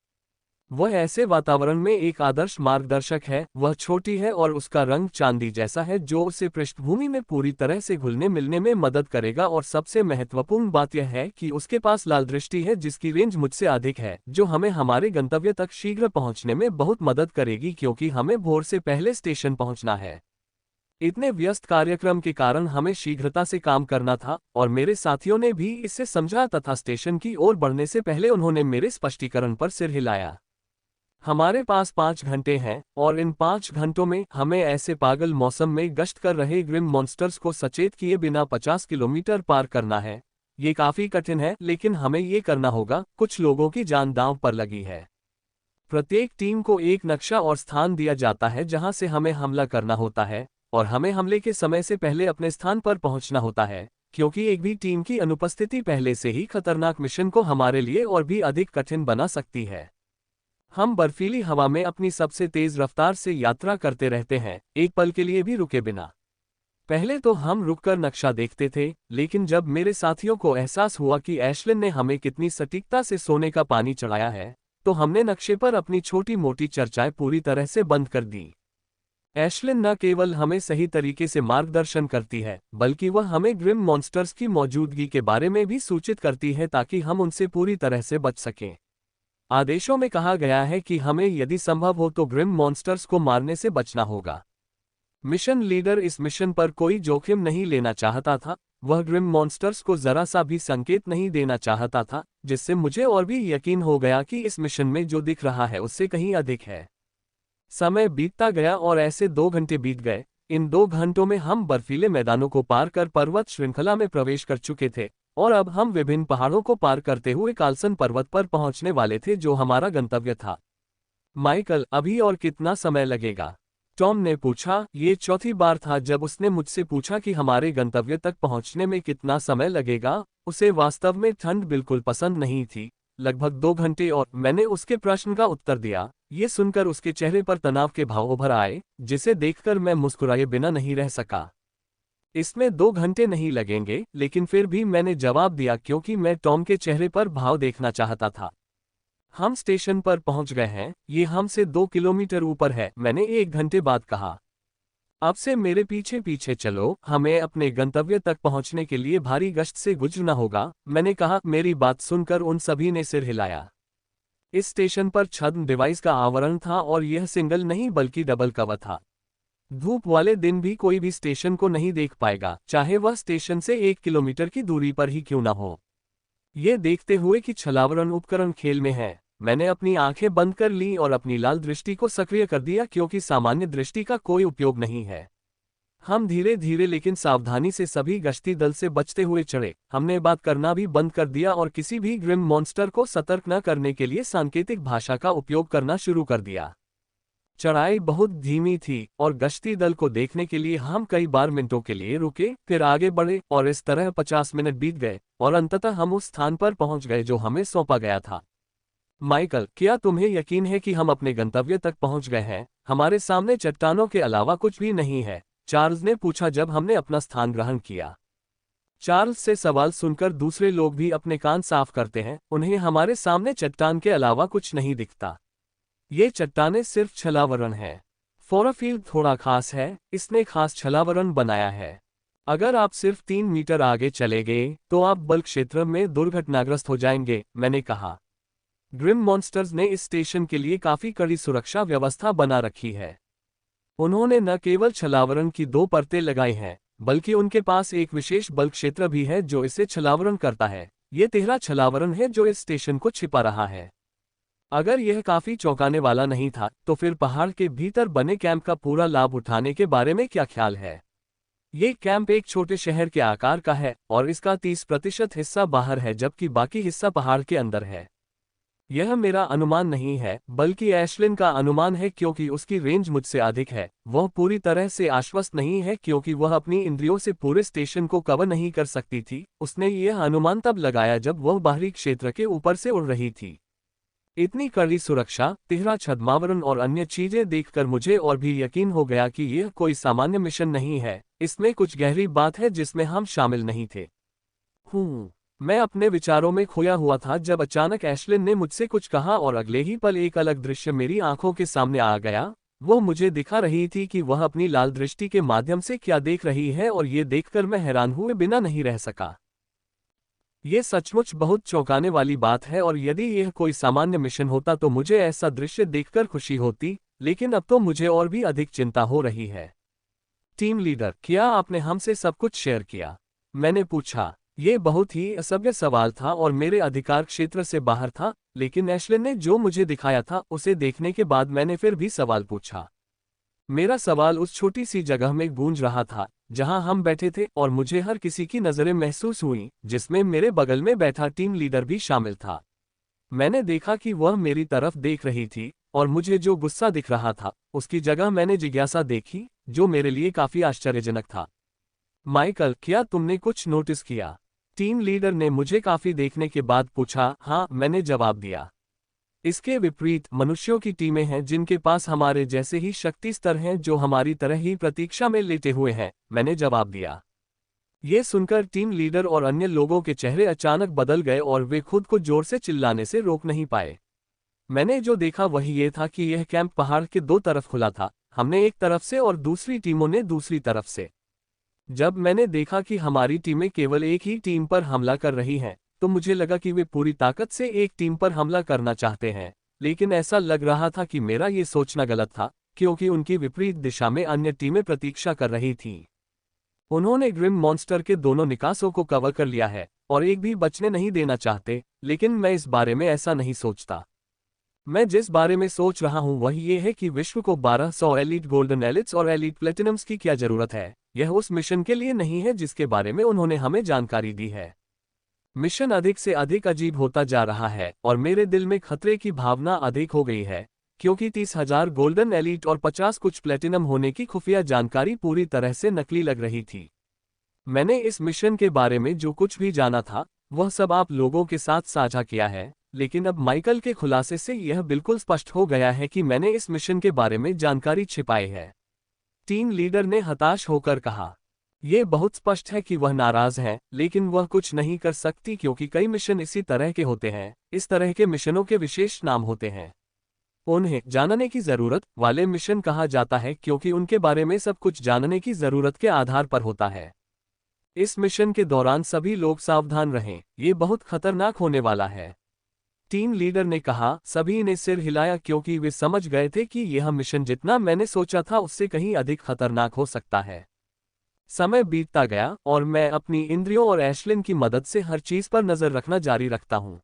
वह ऐसे वातावरण में एक आदर्श मार्गदर्शक है। वह छोटी है और उसका रंग चांदी जैसा है, जो उसे पृष्ठभूमि में पूरी तरह से घुलने मिलने में मदद करेगा। और सबसे महत्वपूर्ण बात यह है कि उसके पास लाल दृष्टि है, जिसकी रेंज मुझसे अधिक है, जो हमें हमारे गंतव्य तक शीघ्र पहुंचने में बहुत मदद करेगी, क्योंकि हमें भोर से पहले स्टेशन पहुंचना है। इतने व्यस्त कार्यक्रम के कारण हमें शीघ्रता से काम करना था, और मेरे साथियों ने भी इससे समझा तथा स्टेशन की ओर बढ़ने से पहले उन्होंने मेरे स्पष्टीकरण पर सिर हिलाया। हमारे पास 5 घंटे हैं, और इन 5 घंटों में हमें ऐसे पागल मौसम में गश्त कर रहे ग्रिम मॉन्स्टर्स को सचेत किए बिना 50 किलोमीटर पार करना है। ये काफी कठिन है, लेकिन हमें ये करना होगा। कुछ लोगों की जान दांव पर लगी है। प्रत्येक टीम को एक नक्शा और स्थान दिया जाता है जहां से हमें हमला करना होता है, और हमें हमले के समय से पहले अपने स्थान पर पहुंचना होता है, क्योंकि एक भी टीम की अनुपस्थिति पहले से ही खतरनाक मिशन को हमारे लिए और भी अधिक कठिन बना सकती है। हम बर्फीली हवा में अपनी सबसे तेज रफ्तार से यात्रा करते रहते हैं, एक पल के लिए भी रुके बिना। पहले तो हम रुककर नक्शा देखते थे, लेकिन जब मेरे साथियों को एहसास हुआ कि एशलिन ने हमें कितनी सटीकता से सोने का पानी चढ़ाया है, तो हमने नक्शे पर अपनी छोटी मोटी चर्चाएं पूरी तरह से बंद कर दी। एशलिन न केवल हमें सही तरीके से मार्गदर्शन करती है, बल्कि वह हमें ग्रिम मॉन्स्टर्स की मौजूदगी के बारे में भी सूचित करती है, ताकि हम उनसे पूरी तरह से बच सकें। आदेशों में कहा गया है कि हमें यदि संभव हो तो ग्रिम मॉन्स्टर्स को मारने से बचना होगा। मिशन लीडर इस मिशन पर कोई जोखिम नहीं लेना चाहता था, वह ग्रिम मॉन्स्टर्स को जरा सा भी संकेत नहीं देना चाहता था, जिससे मुझे और भी यकीन हो गया कि इस मिशन में जो दिख रहा है उससे कहीं अधिक है। समय बीतता गया और ऐसे 2 घंटे बीत गए। इन 2 घंटों में हम बर्फीले मैदानों को पार कर पर्वत श्रृंखला में प्रवेश कर चुके थे और अब हम विभिन्न पहाड़ों को पार करते हुए कार्लसन पर्वत पर पहुंचने वाले थे, जो हमारा गंतव्य था। माइकल, अभी और कितना समय लगेगा? टॉम ने पूछा। ये चौथी बार था जब उसने मुझसे पूछा कि हमारे गंतव्य तक पहुंचने में कितना समय लगेगा। उसे वास्तव में ठंड बिल्कुल पसंद नहीं थी। लगभग 2 घंटे, और मैंने उसके प्रश्न का उत्तर दिया। ये सुनकर उसके चेहरे पर तनाव के भाव उभर आए, जिसे देखकर मैं मुस्कुराए बिना नहीं रह सका। इसमें 2 घंटे नहीं लगेंगे, लेकिन फिर भी मैंने जवाब दिया क्योंकि मैं टॉम के चेहरे पर भाव देखना चाहता था। हम स्टेशन पर पहुंच गए हैं, ये हमसे 2 किलोमीटर ऊपर है, मैंने 1 घंटे बाद कहा। अब से मेरे पीछे पीछे चलो, हमें अपने गंतव्य तक पहुंचने के लिए भारी गश्त से गुजरना होगा, मैंने कहा। मेरी बात सुनकर उन सभी ने सिर हिलाया। इस स्टेशन पर छद्म डिवाइस का आवरण था और यह सिंगल नहीं बल्कि डबल कवर था। धूप वाले दिन भी कोई भी स्टेशन को नहीं देख पाएगा, चाहे वह स्टेशन से 1 किलोमीटर की दूरी पर ही क्यों न हो। ये देखते हुए कि छलावरण उपकरण खेल में है, मैंने अपनी आंखें बंद कर ली और अपनी लाल दृष्टि को सक्रिय कर दिया, क्योंकि सामान्य दृष्टि का कोई उपयोग नहीं है। हम धीरे धीरे लेकिन सावधानी से सभी गश्ती दल से बचते हुए चढ़े। हमने बात करना भी बंद कर दिया और किसी भी ग्रिम मॉन्स्टर को सतर्क न करने के लिए सांकेतिक भाषा का उपयोग करना शुरू कर दिया। चढ़ाई बहुत धीमी थी और गश्ती दल को देखने के लिए हम कई बार मिनटों के लिए रुके, फिर आगे बढ़े और इस तरह 50 मिनट बीत गए और अंततः हम उस स्थान पर पहुंच गए जो हमें सौंपा गया था। माइकल, क्या तुम्हें यकीन है कि हम अपने गंतव्य तक पहुंच गए हैं? हमारे सामने चट्टानों के अलावा कुछ भी नहीं है, चार्ल्स ने पूछा जब हमने अपना स्थान ग्रहण किया। चार्ल्स से सवाल सुनकर दूसरे लोग भी अपने कान साफ करते हैं। उन्हें हमारे सामने चट्टान के अलावा कुछ नहीं दिखता। ये चट्टानें सिर्फ छलावरण है। फोराफील्ड थोड़ा खास है, इसने खास छलावरण बनाया है। अगर आप सिर्फ 3 मीटर आगे चले गए तो आप बल क्षेत्र में दुर्घटनाग्रस्त हो जाएंगे, मैंने कहा। ग्रिम मॉन्स्टर्स ने इस स्टेशन के लिए काफी कड़ी सुरक्षा व्यवस्था बना रखी है। उन्होंने न केवल छलावरण की 2 परतें लगाई हैं, बल्कि उनके पास एक विशेष बल क्षेत्र भी है जो इसे छलावरण करता है। ये 13 छलावरण है जो इस स्टेशन को छिपा रहा है। अगर यह काफी चौंकाने वाला नहीं था, तो फिर पहाड़ के भीतर बने कैंप का पूरा लाभ उठाने के बारे में क्या ख्याल है? ये कैंप एक छोटे शहर के आकार का है और इसका 30% हिस्सा बाहर है, जबकि बाकी हिस्सा पहाड़ के अंदर है। यह मेरा अनुमान नहीं है, बल्कि एशलिन का अनुमान है, क्योंकि उसकी रेंज मुझसे अधिक है। वह पूरी तरह से आश्वस्त नहीं है क्योंकि वह अपनी इंद्रियों से पूरे स्टेशन को कवर नहीं कर सकती थी। उसने यह अनुमान तब लगाया जब वह बाहरी क्षेत्र के ऊपर से उड़ रही थी। इतनी कड़ी सुरक्षा, तिहरा छद्मावरण और अन्य चीजें देखकर मुझे और भी यकीन हो गया कि यह कोई सामान्य मिशन नहीं है। इसमें कुछ गहरी बात है जिसमें हम शामिल नहीं थे। मैं अपने विचारों में खोया हुआ था जब अचानक एशलिन ने मुझसे कुछ कहा और अगले ही पल एक अलग दृश्य मेरी आंखों के सामने आ गया। वो मुझे दिखा रही थी कि वह अपनी लाल दृष्टि के माध्यम से क्या देख रही है, और ये देखकर मैं हैरान हुए बिना नहीं रह सका। ये सचमुच बहुत चौंकाने वाली बात है, और यदि यह कोई सामान्य मिशन होता तो मुझे ऐसा दृश्य देखकर खुशी होती, लेकिन अब तो मुझे और भी अधिक चिंता हो रही है। टीम लीडर, क्या आपने हमसे सब कुछ शेयर किया? मैंने पूछा। ये बहुत ही असभ्य सवाल था और मेरे अधिकार क्षेत्र से बाहर था, लेकिन एशलिन ने जो मुझे दिखाया था उसे देखने के बाद मैंने फिर भी सवाल पूछा। मेरा सवाल उस छोटी सी जगह में गूंज रहा था जहां हम बैठे थे, और मुझे हर किसी की नजरें महसूस हुईं, जिसमें मेरे बगल में बैठा टीम लीडर भी शामिल था। मैंने देखा कि वह मेरी तरफ देख रही थी, और मुझे जो गुस्सा दिख रहा था उसकी जगह मैंने जिज्ञासा देखी, जो मेरे लिए काफी आश्चर्यजनक था। माइकल, क्या तुमने कुछ नोटिस किया? टीम लीडर ने मुझे काफी देखने के बाद पूछा। हाँ, मैंने जवाब दिया। इसके विपरीत मनुष्यों की टीमें हैं जिनके पास हमारे जैसे ही शक्ति स्तर हैं, जो हमारी तरह ही प्रतीक्षा में लेटे हुए हैं, मैंने जवाब दिया। ये सुनकर टीम लीडर और अन्य लोगों के चेहरे अचानक बदल गए और वे खुद को जोर से चिल्लाने से रोक नहीं पाए। मैंने जो देखा वही ये था कि यह कैंप पहाड़ के 2 तरफ खुला था। हमने एक तरफ से और दूसरी टीमों ने दूसरी तरफ से। जब मैंने देखा कि हमारी टीमें केवल एक ही टीम पर हमला कर रही हैं, तो मुझे लगा कि वे पूरी ताकत से एक टीम पर हमला करना चाहते हैं, लेकिन ऐसा लग रहा था कि मेरा ये सोचना गलत था, क्योंकि उनकी विपरीत दिशा में अन्य टीमें प्रतीक्षा कर रही थीं। उन्होंने ग्रिम मॉन्स्टर के दोनों निकासों को कवर कर लिया है और एक भी बचने नहीं देना चाहते, लेकिन मैं इस बारे में ऐसा नहीं सोचता। मैं जिस बारे में सोच रहा हूं वह ये है कि विश्व को 1200 एलीट गोल्डन एलिट्स और एलीट प्लेटिनम्स की क्या जरूरत है। यह उस मिशन के लिए नहीं है जिसके बारे में उन्होंने हमें जानकारी दी है। मिशन अधिक से अधिक अजीब होता जा रहा है और मेरे दिल में खतरे की भावना अधिक हो गई है, क्योंकि 30,000 गोल्डन एलीट और 50 कुछ प्लेटिनम होने की खुफिया जानकारी पूरी तरह से नकली लग रही थी। मैंने इस मिशन के बारे में जो कुछ भी जाना था वह सब आप लोगों के साथ साझा किया है, लेकिन अब माइकल के खुलासे से यह बिल्कुल स्पष्ट हो गया है कि मैंने इस मिशन के बारे में जानकारी छिपाई है। टीम लीडर ने हताश होकर कहा। यह बहुत स्पष्ट है कि वह नाराज है, लेकिन वह कुछ नहीं कर सकती क्योंकि कई मिशन इसी तरह के होते हैं। इस तरह के मिशनों के विशेष नाम होते हैं। उन्हें जानने की जरूरत वाले मिशन कहा जाता है क्योंकि उनके बारे में सब कुछ जानने की जरूरत के आधार पर होता है। इस मिशन के दौरान सभी लोग सावधान रहें, ये बहुत खतरनाक होने वाला है। टीम लीडर ने कहा। सभी ने सिर हिलाया क्योंकि वे समझ गए थे कि यह मिशन जितना मैंने सोचा था उससे कहीं अधिक खतरनाक हो सकता है। समय बीतता गया और मैं अपनी इंद्रियों और एशलिन की मदद से हर चीज पर नजर रखना जारी रखता हूं।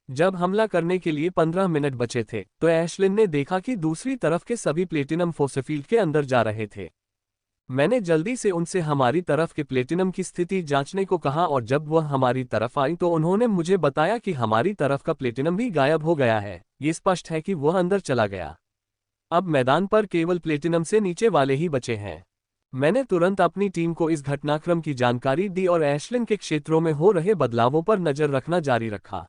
जब हमला करने के लिए 15 मिनट बचे थे तो एशलिन ने देखा कि दूसरी तरफ के सभी प्लेटिनम फोर्सफील्ड के अंदर जा रहे थे। मैंने जल्दी से उनसे हमारी तरफ के प्लेटिनम की स्थिति जांचने को कहा और जब वह हमारी तरफ आई तो उन्होंने मुझे बताया कि हमारी तरफ का प्लेटिनम भी गायब हो गया है। ये स्पष्ट है कि वह अंदर चला गया। अब मैदान पर केवल प्लेटिनम से नीचे वाले ही बचे हैं। मैंने तुरंत अपनी टीम को इस घटनाक्रम की जानकारी दी और एशलिन के क्षेत्रों में हो रहे बदलावों पर नजर रखना जारी रखा।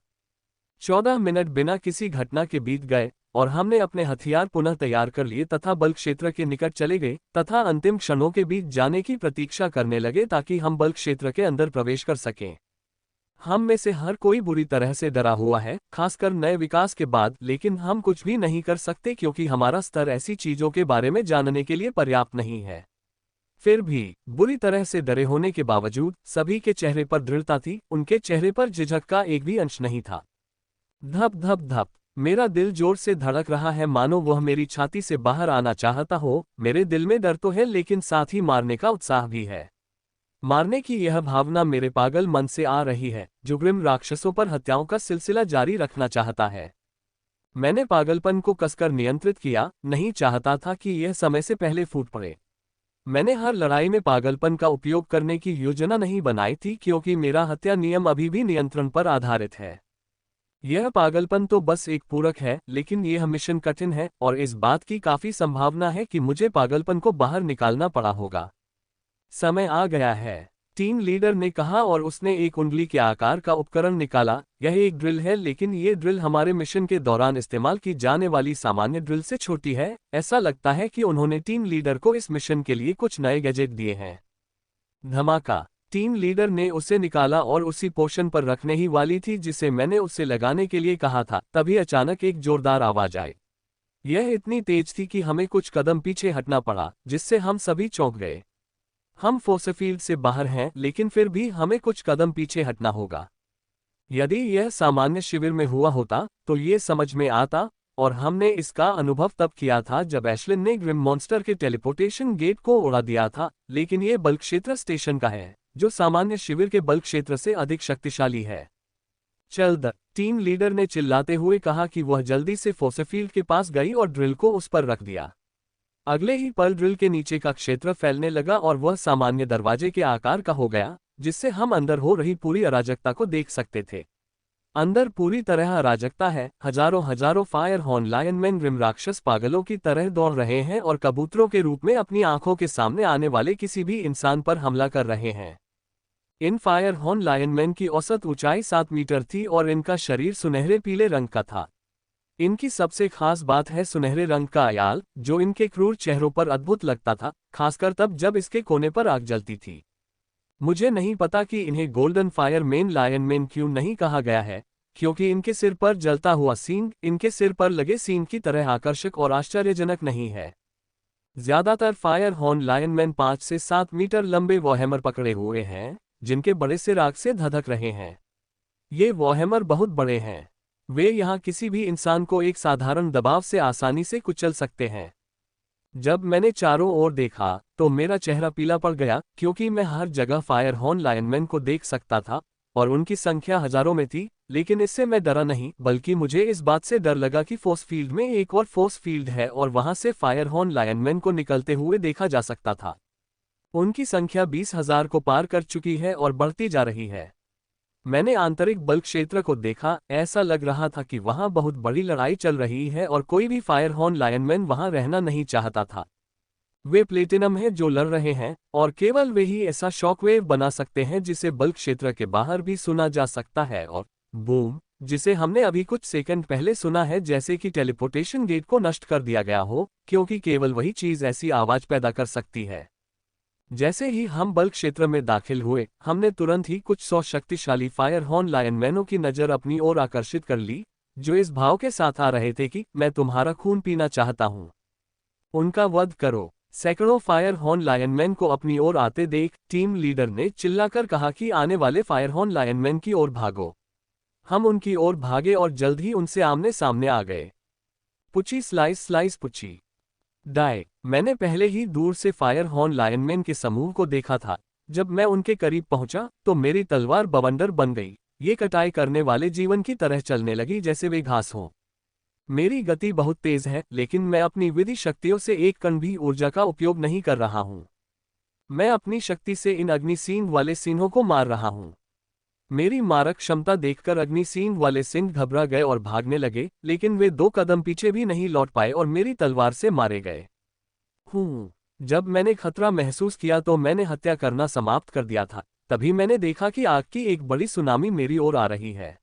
14 मिनट बिना किसी घटना के बीत गए और हमने अपने हथियार पुनः तैयार कर लिए तथा बल क्षेत्र के निकट चले गए तथा अंतिम क्षणों के बीच जाने की प्रतीक्षा करने लगे ताकि हम बल क्षेत्र के अंदर प्रवेश कर सकें। हम में से हर कोई बुरी तरह से डरा हुआ है, खासकर नए विकास के बाद, लेकिन हम कुछ भी नहीं कर सकते क्योंकि हमारा स्तर ऐसी चीजों के बारे में जानने के लिए पर्याप्त नहीं है। फिर भी बुरी तरह से डरे होने के बावजूद सभी के चेहरे पर दृढ़ता थी। उनके चेहरे पर झिझक का एक भी अंश नहीं था। धप धप धप मेरा दिल जोर से धड़क रहा है, मानो वह मेरी छाती से बाहर आना चाहता हो। मेरे दिल में डर तो है लेकिन साथ ही मारने का उत्साह भी है। मारने की यह भावना मेरे पागल मन से आ रही है जो ग्रिम राक्षसों पर हत्याओं का सिलसिला जारी रखना चाहता है। मैंने पागलपन को कसकर नियंत्रित किया, नहीं चाहता था कि यह समय से पहले फूट पड़े। मैंने हर लड़ाई में पागलपन का उपयोग करने की योजना नहीं बनाई थी क्योंकि मेरा हत्या नियम अभी भी नियंत्रण पर आधारित है। यह पागलपन तो बस एक पूरक है, लेकिन यह मिशन कठिन है और इस बात की काफी संभावना है कि मुझे पागलपन को बाहर निकालना पड़ा होगा। समय आ गया है, टीम लीडर ने कहा और उसने एक उंगली के आकार का उपकरण निकाला। यह एक ड्रिल है, लेकिन ये ड्रिल हमारे मिशन के दौरान इस्तेमाल की जाने वाली सामान्य ड्रिल से छोटी है। ऐसा लगता है कि उन्होंने टीम लीडर को इस मिशन के लिए कुछ नए गैजेट दिए हैं। धमाका! टीम लीडर ने उसे निकाला और उसी पोर्शन पर रखने ही वाली थी जिसे मैंने उसे लगाने के लिए कहा था। तभी अचानक एक जोरदार आवाज आई। यह इतनी तेज थी कि हमें कुछ कदम पीछे हटना पड़ा, जिससे हम सभी चौंक गए। हम फोर्स फील्ड से बाहर हैं, लेकिन फिर भी हमें कुछ कदम पीछे हटना होगा। यदि यह सामान्य शिविर में हुआ होता तो ये समझ में आता, और हमने इसका अनुभव तब किया था जब एशलिन ने ग्रिम मॉन्स्टर के टेलीपोर्टेशन गेट को उड़ा दिया था। लेकिन यह बल क्षेत्र स्टेशन का है, जो सामान्य शिविर के बल क्षेत्र से अधिक शक्तिशाली है। चल द टीम लीडर ने चिल्लाते हुए कहा कि वह जल्दी से फोर्स फील्ड के पास गई और ड्रिल को उस पर रख दिया। अगले ही पल ड्रिल के नीचे का क्षेत्र फैलने लगा और वह सामान्य दरवाजे के आकार का हो गया, जिससे हम अंदर हो रही पूरी अराजकता को देख सकते थे। अंदर पूरी तरह अराजकता है। हजारों हजारों फायर हॉर्न लायनमैन ग्रिम राक्षस पागलों की तरह दौड़ रहे हैं और कबूतरों के रूप में अपनी आंखों के सामने आने वाले किसी भी इंसान पर हमला कर रहे हैं। इन फायर हॉर्न लायनमैन की औसत ऊंचाई 7 मीटर थी और इनका शरीर सुनहरे पीले रंग का था। इनकी सबसे खास बात है सुनहरे रंग का अयाल, जो इनके क्रूर चेहरों पर अद्भुत लगता था, खासकर तब जब इसके कोने पर आग जलती थी। मुझे नहीं पता कि इन्हें गोल्डन फायर मेन लायनमैन क्यों नहीं कहा गया है, क्योंकि इनके सिर पर जलता हुआ सींग इनके सिर पर लगे सींग की तरह आकर्षक और आश्चर्यजनक नहीं है। ज्यादातर फायर हॉर्न लायनमैन 5 से 7 मीटर लंबे वॉरहैमर पकड़े हुए हैं, जिनके बड़े सिर आग से धधक रहे हैं। ये वॉरहैमर बहुत बड़े हैं। वे यहाँ किसी भी इंसान को एक साधारण दबाव से आसानी से कुचल सकते हैं। जब मैंने चारों ओर देखा तो मेरा चेहरा पीला पड़ गया, क्योंकि मैं हर जगह फायर हॉर्न लायनमैन को देख सकता था और उनकी संख्या हजारों में थी। लेकिन इससे मैं डरा नहीं, बल्कि मुझे इस बात से डर लगा कि फोर्स फील्ड में एक और फोर्स फील्ड है और वहां से फायर हॉर्न लायनमैन को निकलते हुए देखा जा सकता था। उनकी संख्या 20,000 को पार कर चुकी है और बढ़ती जा रही है। मैंने आंतरिक बल क्षेत्र को देखा, ऐसा लग रहा था कि वहां बहुत बड़ी लड़ाई चल रही है और कोई भी फायर हॉर्न लायनमैन वहां रहना नहीं चाहता था। वे प्लेटिनम हैं जो लड़ रहे हैं, और केवल वे ही ऐसा शॉकवेव बना सकते हैं जिसे बल क्षेत्र के बाहर भी सुना जा सकता है, और बूम, जिसे हमने अभी कुछ सेकंड पहले सुना है, जैसे कि टेलीपोर्टेशन गेट को नष्ट कर दिया गया हो, क्योंकि केवल वही चीज ऐसी आवाज पैदा कर सकती है। जैसे ही हम बल क्षेत्र में दाखिल हुए, हमने तुरंत ही कुछ 100 शक्तिशाली फायर हॉर्न लायनमैनों की नजर अपनी ओर आकर्षित कर ली, जो इस भाव के साथ आ रहे थे कि मैं तुम्हारा खून पीना चाहता हूं। उनका वध करो। सैकड़ों फायर हॉर्न लायनमैन को अपनी ओर आते देख टीम लीडर ने चिल्लाकर कहा कि आने वाले फायर हॉर्न लायनमैन की ओर भागो। हम उनकी ओर भागे और जल्द ही उनसे आमने सामने आ गए। पुची स्लाइस स्लाइस पुची डाई। मैंने पहले ही दूर से फायर हॉर्न लायनमैन के समूह को देखा था। जब मैं उनके करीब पहुंचा तो मेरी तलवार बवंडर बन गई। ये कटाई करने वाले जीवन की तरह चलने लगी जैसे वे घास हों। मेरी गति बहुत तेज है, लेकिन मैं अपनी विधि शक्तियों से एक कण भी ऊर्जा का उपयोग नहीं कर रहा हूं। मैं अपनी शक्ति से इन अग्निसींग वाले सिंहों को मार रहा हूं। मेरी मारक क्षमता देखकर अग्निसींग वाले सिंह घबरा गए और भागने लगे, लेकिन वे 2 कदम पीछे भी नहीं लौट पाए और मेरी तलवार से मारे गए। जब मैंने खतरा महसूस किया तो मैंने हत्या करना समाप्त कर दिया था। तभी मैंने देखा कि आग की एक बड़ी सुनामी मेरी ओर आ रही है।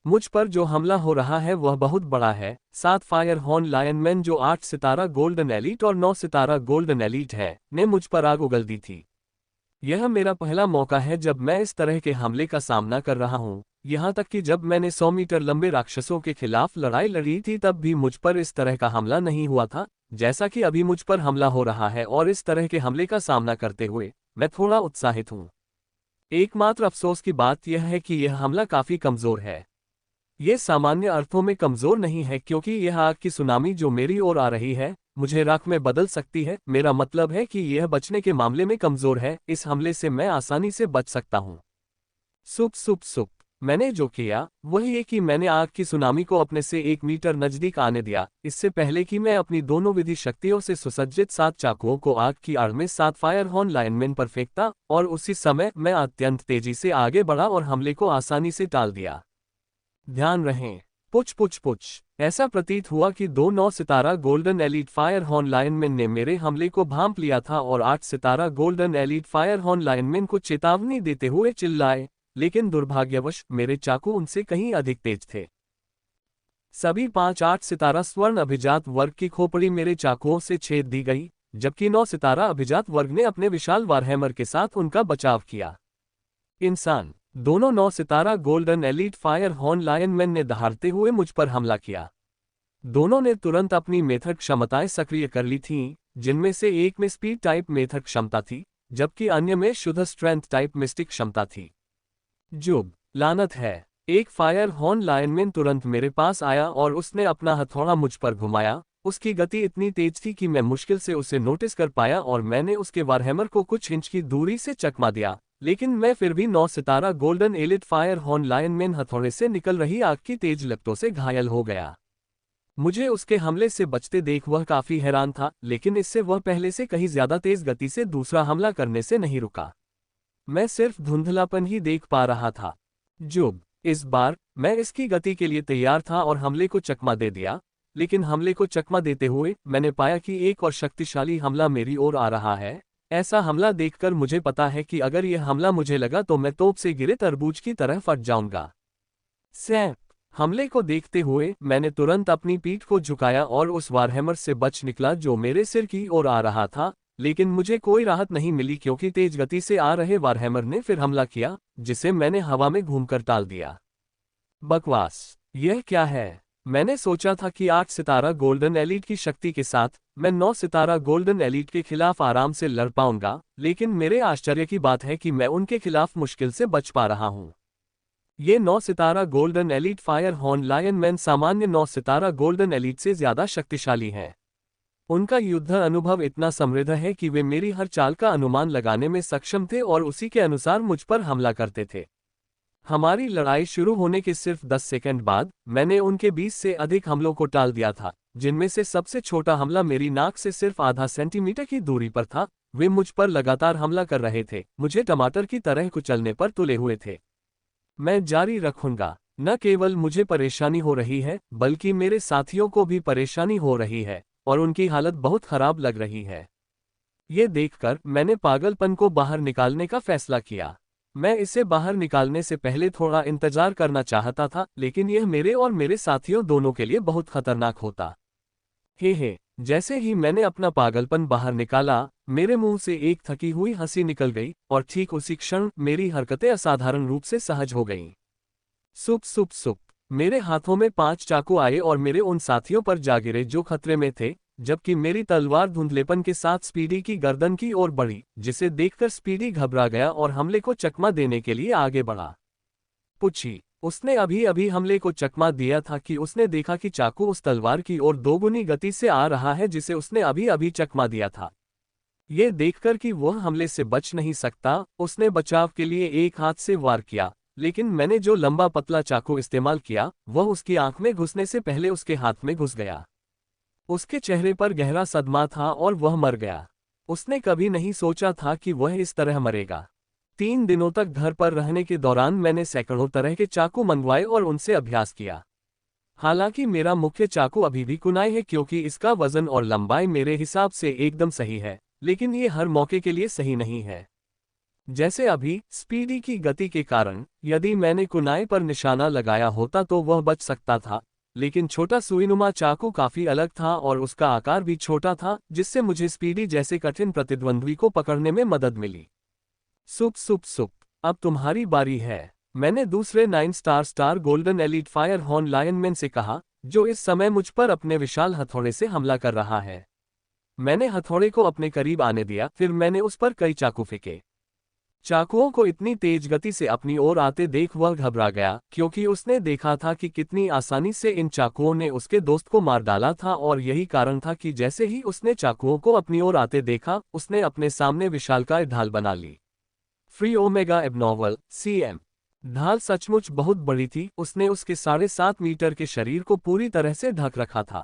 मुझ पर जो हमला हो रहा है वह बहुत बड़ा है। 7 फायर हॉर्न लायनमैन जो 8 सितारा गोल्डन एलीट और 9 सितारा गोल्डन एलीट है, ने मुझ पर आग उगल दी थी। यह मेरा पहला मौका है जब मैं इस तरह के हमले का सामना कर रहा हूं। यहां तक कि जब मैंने 100 मीटर लंबे राक्षसों के खिलाफ लड़ाई लड़ी थी तब भी मुझ पर इस तरह का हमला नहीं हुआ था, जैसा कि अभी मुझ पर हमला हो रहा है। और इस तरह के हमले का सामना करते हुए मैं थोड़ा उत्साहित हूं। एकमात्र अफसोस की बात यह है कि यह हमला काफी कमजोर है। ये सामान्य अर्थों में कमजोर नहीं है, क्योंकि यह आग की सुनामी जो मेरी ओर आ रही है मुझे राख में बदल सकती है। मेरा मतलब है कि यह बचने के मामले में कमजोर है। इस हमले से मैं आसानी से बच सकता हूं। सुप सुप सुप। मैंने जो किया वह ये कि मैंने आग की सुनामी को अपने से 1 मीटर नजदीक आने दिया, इससे पहले कि मैं अपनी दोनों विधि शक्तियों से सुसज्जित 7 चाकुओं को आग की आड़ में 7 फायर हॉर्न लाइनमैन पर फेंकता। और उसी समय मैं अत्यंत तेजी से आगे बढ़ा और हमले को आसानी से टाल दिया। ध्यान रहे, पुच पुच पुच। ऐसा प्रतीत हुआ कि 2 9 सितारा golden elite fire horn lineman ने मेरे हमले को भांप लिया था और 8 सितारा golden elite fire horn lineman को चेतावनी देते हुए चिल्लाए, लेकिन दुर्भाग्यवश मेरे चाकू उनसे कहीं अधिक तेज थे। सभी 5 8 सितारा स्वर्ण अभिजात वर्ग की खोपड़ी मेरे चाकुओं से छेद दी गई, जबकि 9 सितारा अभिजात वर्ग ने अपने विशाल वारहैमर के साथ उनका बचाव किया। इंसान। दोनों 9 सितारा गोल्डन एलीट फायर हॉर्न लायनमैन ने दहाड़ते हुए मुझ पर हमला किया। दोनों ने तुरंत अपनी मेथड क्षमताएं सक्रिय कर ली थीं, जिनमें से एक में स्पीड टाइप मेथड क्षमता थी, जबकि अन्य में शुद्ध स्ट्रेंथ टाइप मिस्टिक क्षमता थी। जुब लानत है। एक फायर हॉर्न लायनमैन तुरंत मेरे पास आया और उसने अपना हथौड़ा मुझ पर घुमाया। उसकी गति इतनी तेज थी कि मैं मुश्किल से उसे नोटिस कर पाया और मैंने उसके वारहैमर को कुछ इंच की दूरी से चकमा दिया, लेकिन मैं फिर भी 9 सितारा गोल्डन एलिट फायर हॉर्न लायनमैन हथौड़े से निकल रही आग की तेज लपटों से घायल हो गया। मुझे उसके हमले से बचते देख वह काफी हैरान था, लेकिन इससे वह पहले से कहीं ज्यादा तेज गति से दूसरा हमला करने से नहीं रुका। मैं सिर्फ धुंधलापन ही देख पा रहा था। जुब इस बार मैं इसकी गति के लिए तैयार था और हमले को चकमा दे दिया, लेकिन हमले को चकमा देते हुए मैंने पाया कि एक और शक्तिशाली हमला मेरी ओर आ रहा है। ऐसा हमला देखकर मुझे पता है कि अगर यह हमला मुझे लगा तो मैं तोप से गिरे तरबूज की तरह फट जाऊंगा। सैप हमले को देखते हुए मैंने तुरंत अपनी पीठ को झुकाया और उस वारहैमर से बच निकला जो मेरे सिर की ओर आ रहा था, लेकिन मुझे कोई राहत नहीं मिली क्योंकि तेज गति से आ रहे वारहैमर ने फिर हमला किया, जिसे मैंने हवा में घूमकर टाल दिया। बकवास, यह क्या है? मैंने सोचा था कि 8 सितारा गोल्डन एलीट की शक्ति के साथ मैं 9 सितारा गोल्डन एलीट के खिलाफ आराम से लड़ पाऊंगा, लेकिन मेरे आश्चर्य की बात है कि मैं उनके खिलाफ मुश्किल से बच पा रहा हूं। ये 9 सितारा गोल्डन एलीट फायर हॉर्न लायनमैन सामान्य 9 सितारा गोल्डन एलीट से ज्यादा शक्तिशाली हैं। उनका युद्ध अनुभव इतना समृद्ध है कि वे मेरी हर चाल का अनुमान लगाने में सक्षम थे और उसी के अनुसार मुझ पर हमला करते थे। हमारी लड़ाई शुरू होने के सिर्फ 10 सेकंड बाद मैंने उनके 20 से अधिक हमलों को टाल दिया था, जिनमें से सबसे छोटा हमला मेरी नाक से सिर्फ आधा सेंटीमीटर की दूरी पर था। वे मुझ पर लगातार हमला कर रहे थे, मुझे टमाटर की तरह कुचलने पर तुले हुए थे। मैं जारी रखूंगा। न केवल मुझे परेशानी हो रही है, बल्कि मेरे साथियों को भी परेशानी हो रही है और उनकी हालत बहुत खराब लग रही है। ये देखकर मैंने पागलपन को बाहर निकालने का फैसला किया। मैं इसे बाहर निकालने से पहले थोड़ा इंतजार करना चाहता था, लेकिन यह मेरे और मेरे साथियों दोनों के लिए बहुत खतरनाक होता। हे, जैसे ही मैंने अपना पागलपन बाहर निकाला, मेरे मुंह से एक थकी हुई हंसी निकल गई और ठीक उसी क्षण मेरी हरकतें असाधारण रूप से सहज हो गईं। सुप सुप सुप, मेरे हाथों में 5 चाकू आए और मेरे उन साथियों पर जा गिरे जो खतरे में थे, जबकि मेरी तलवार धुंधलेपन के साथ स्पीडी की गर्दन की ओर बढ़ी, जिसे देखकर स्पीडी घबरा गया और हमले को चकमा देने के लिए आगे बढ़ा। पूछी, उसने अभी अभी हमले को चकमा दिया था कि उसने देखा कि चाकू उस तलवार की ओर दोगुनी गति से आ रहा है जिसे उसने अभी अभी चकमा दिया था। ये देखकर कि वह हमले से बच नहीं सकता, उसने बचाव के लिए एक हाथ से वार किया, लेकिन मैंने जो लंबा पतला चाकू इस्तेमाल किया वह उसकी आंख में घुसने से पहले उसके हाथ में घुस गया। उसके चेहरे पर गहरा सदमा था और वह मर गया। उसने कभी नहीं सोचा था कि वह इस तरह मरेगा। 3 दिनों तक घर पर रहने के दौरान मैंने सैकड़ों तरह के चाकू मंगवाए और उनसे अभ्यास किया। हालांकि मेरा मुख्य चाकू अभी भी कुनाई है क्योंकि इसका वजन और लंबाई मेरे हिसाब से एकदम सही है, लेकिन ये हर मौके के लिए सही नहीं है। जैसे अभी स्पीडी की गति के कारण यदि मैंने कुनाई पर निशाना लगाया होता तो वह बच सकता था, लेकिन छोटा सुईनुमा चाकू काफी अलग था और उसका आकार भी छोटा था, जिससे मुझे स्पीडी जैसे कठिन प्रतिद्वंद्वी को पकड़ने में मदद मिली। सुप सुप सुप, अब तुम्हारी बारी है, मैंने दूसरे 9 star golden elite fire horn lineman से कहा, जो इस समय मुझ पर अपने विशाल हथौड़े से हमला कर रहा है। मैंने हथौड़े को अपने करीब आने दिया, फिर मैंने उस पर कई चाकू फेंके। चाकुओं को इतनी तेज गति से अपनी ओर आते देख वह घबरा गया, क्योंकि उसने देखा था कि कितनी आसानी से इन चाकुओं ने उसके दोस्त को मार डाला था, और यही कारण था कि जैसे ही उसने चाकुओं को अपनी ओर आते देखा, उसने अपने सामने विशालकाय ढाल बना ली। फ्री ओमेगा एबनॉर्मल CM ढाल सचमुच बहुत बड़ी थी, उसने उसके 7.5 मीटर के शरीर को पूरी तरह से ढक रखा था।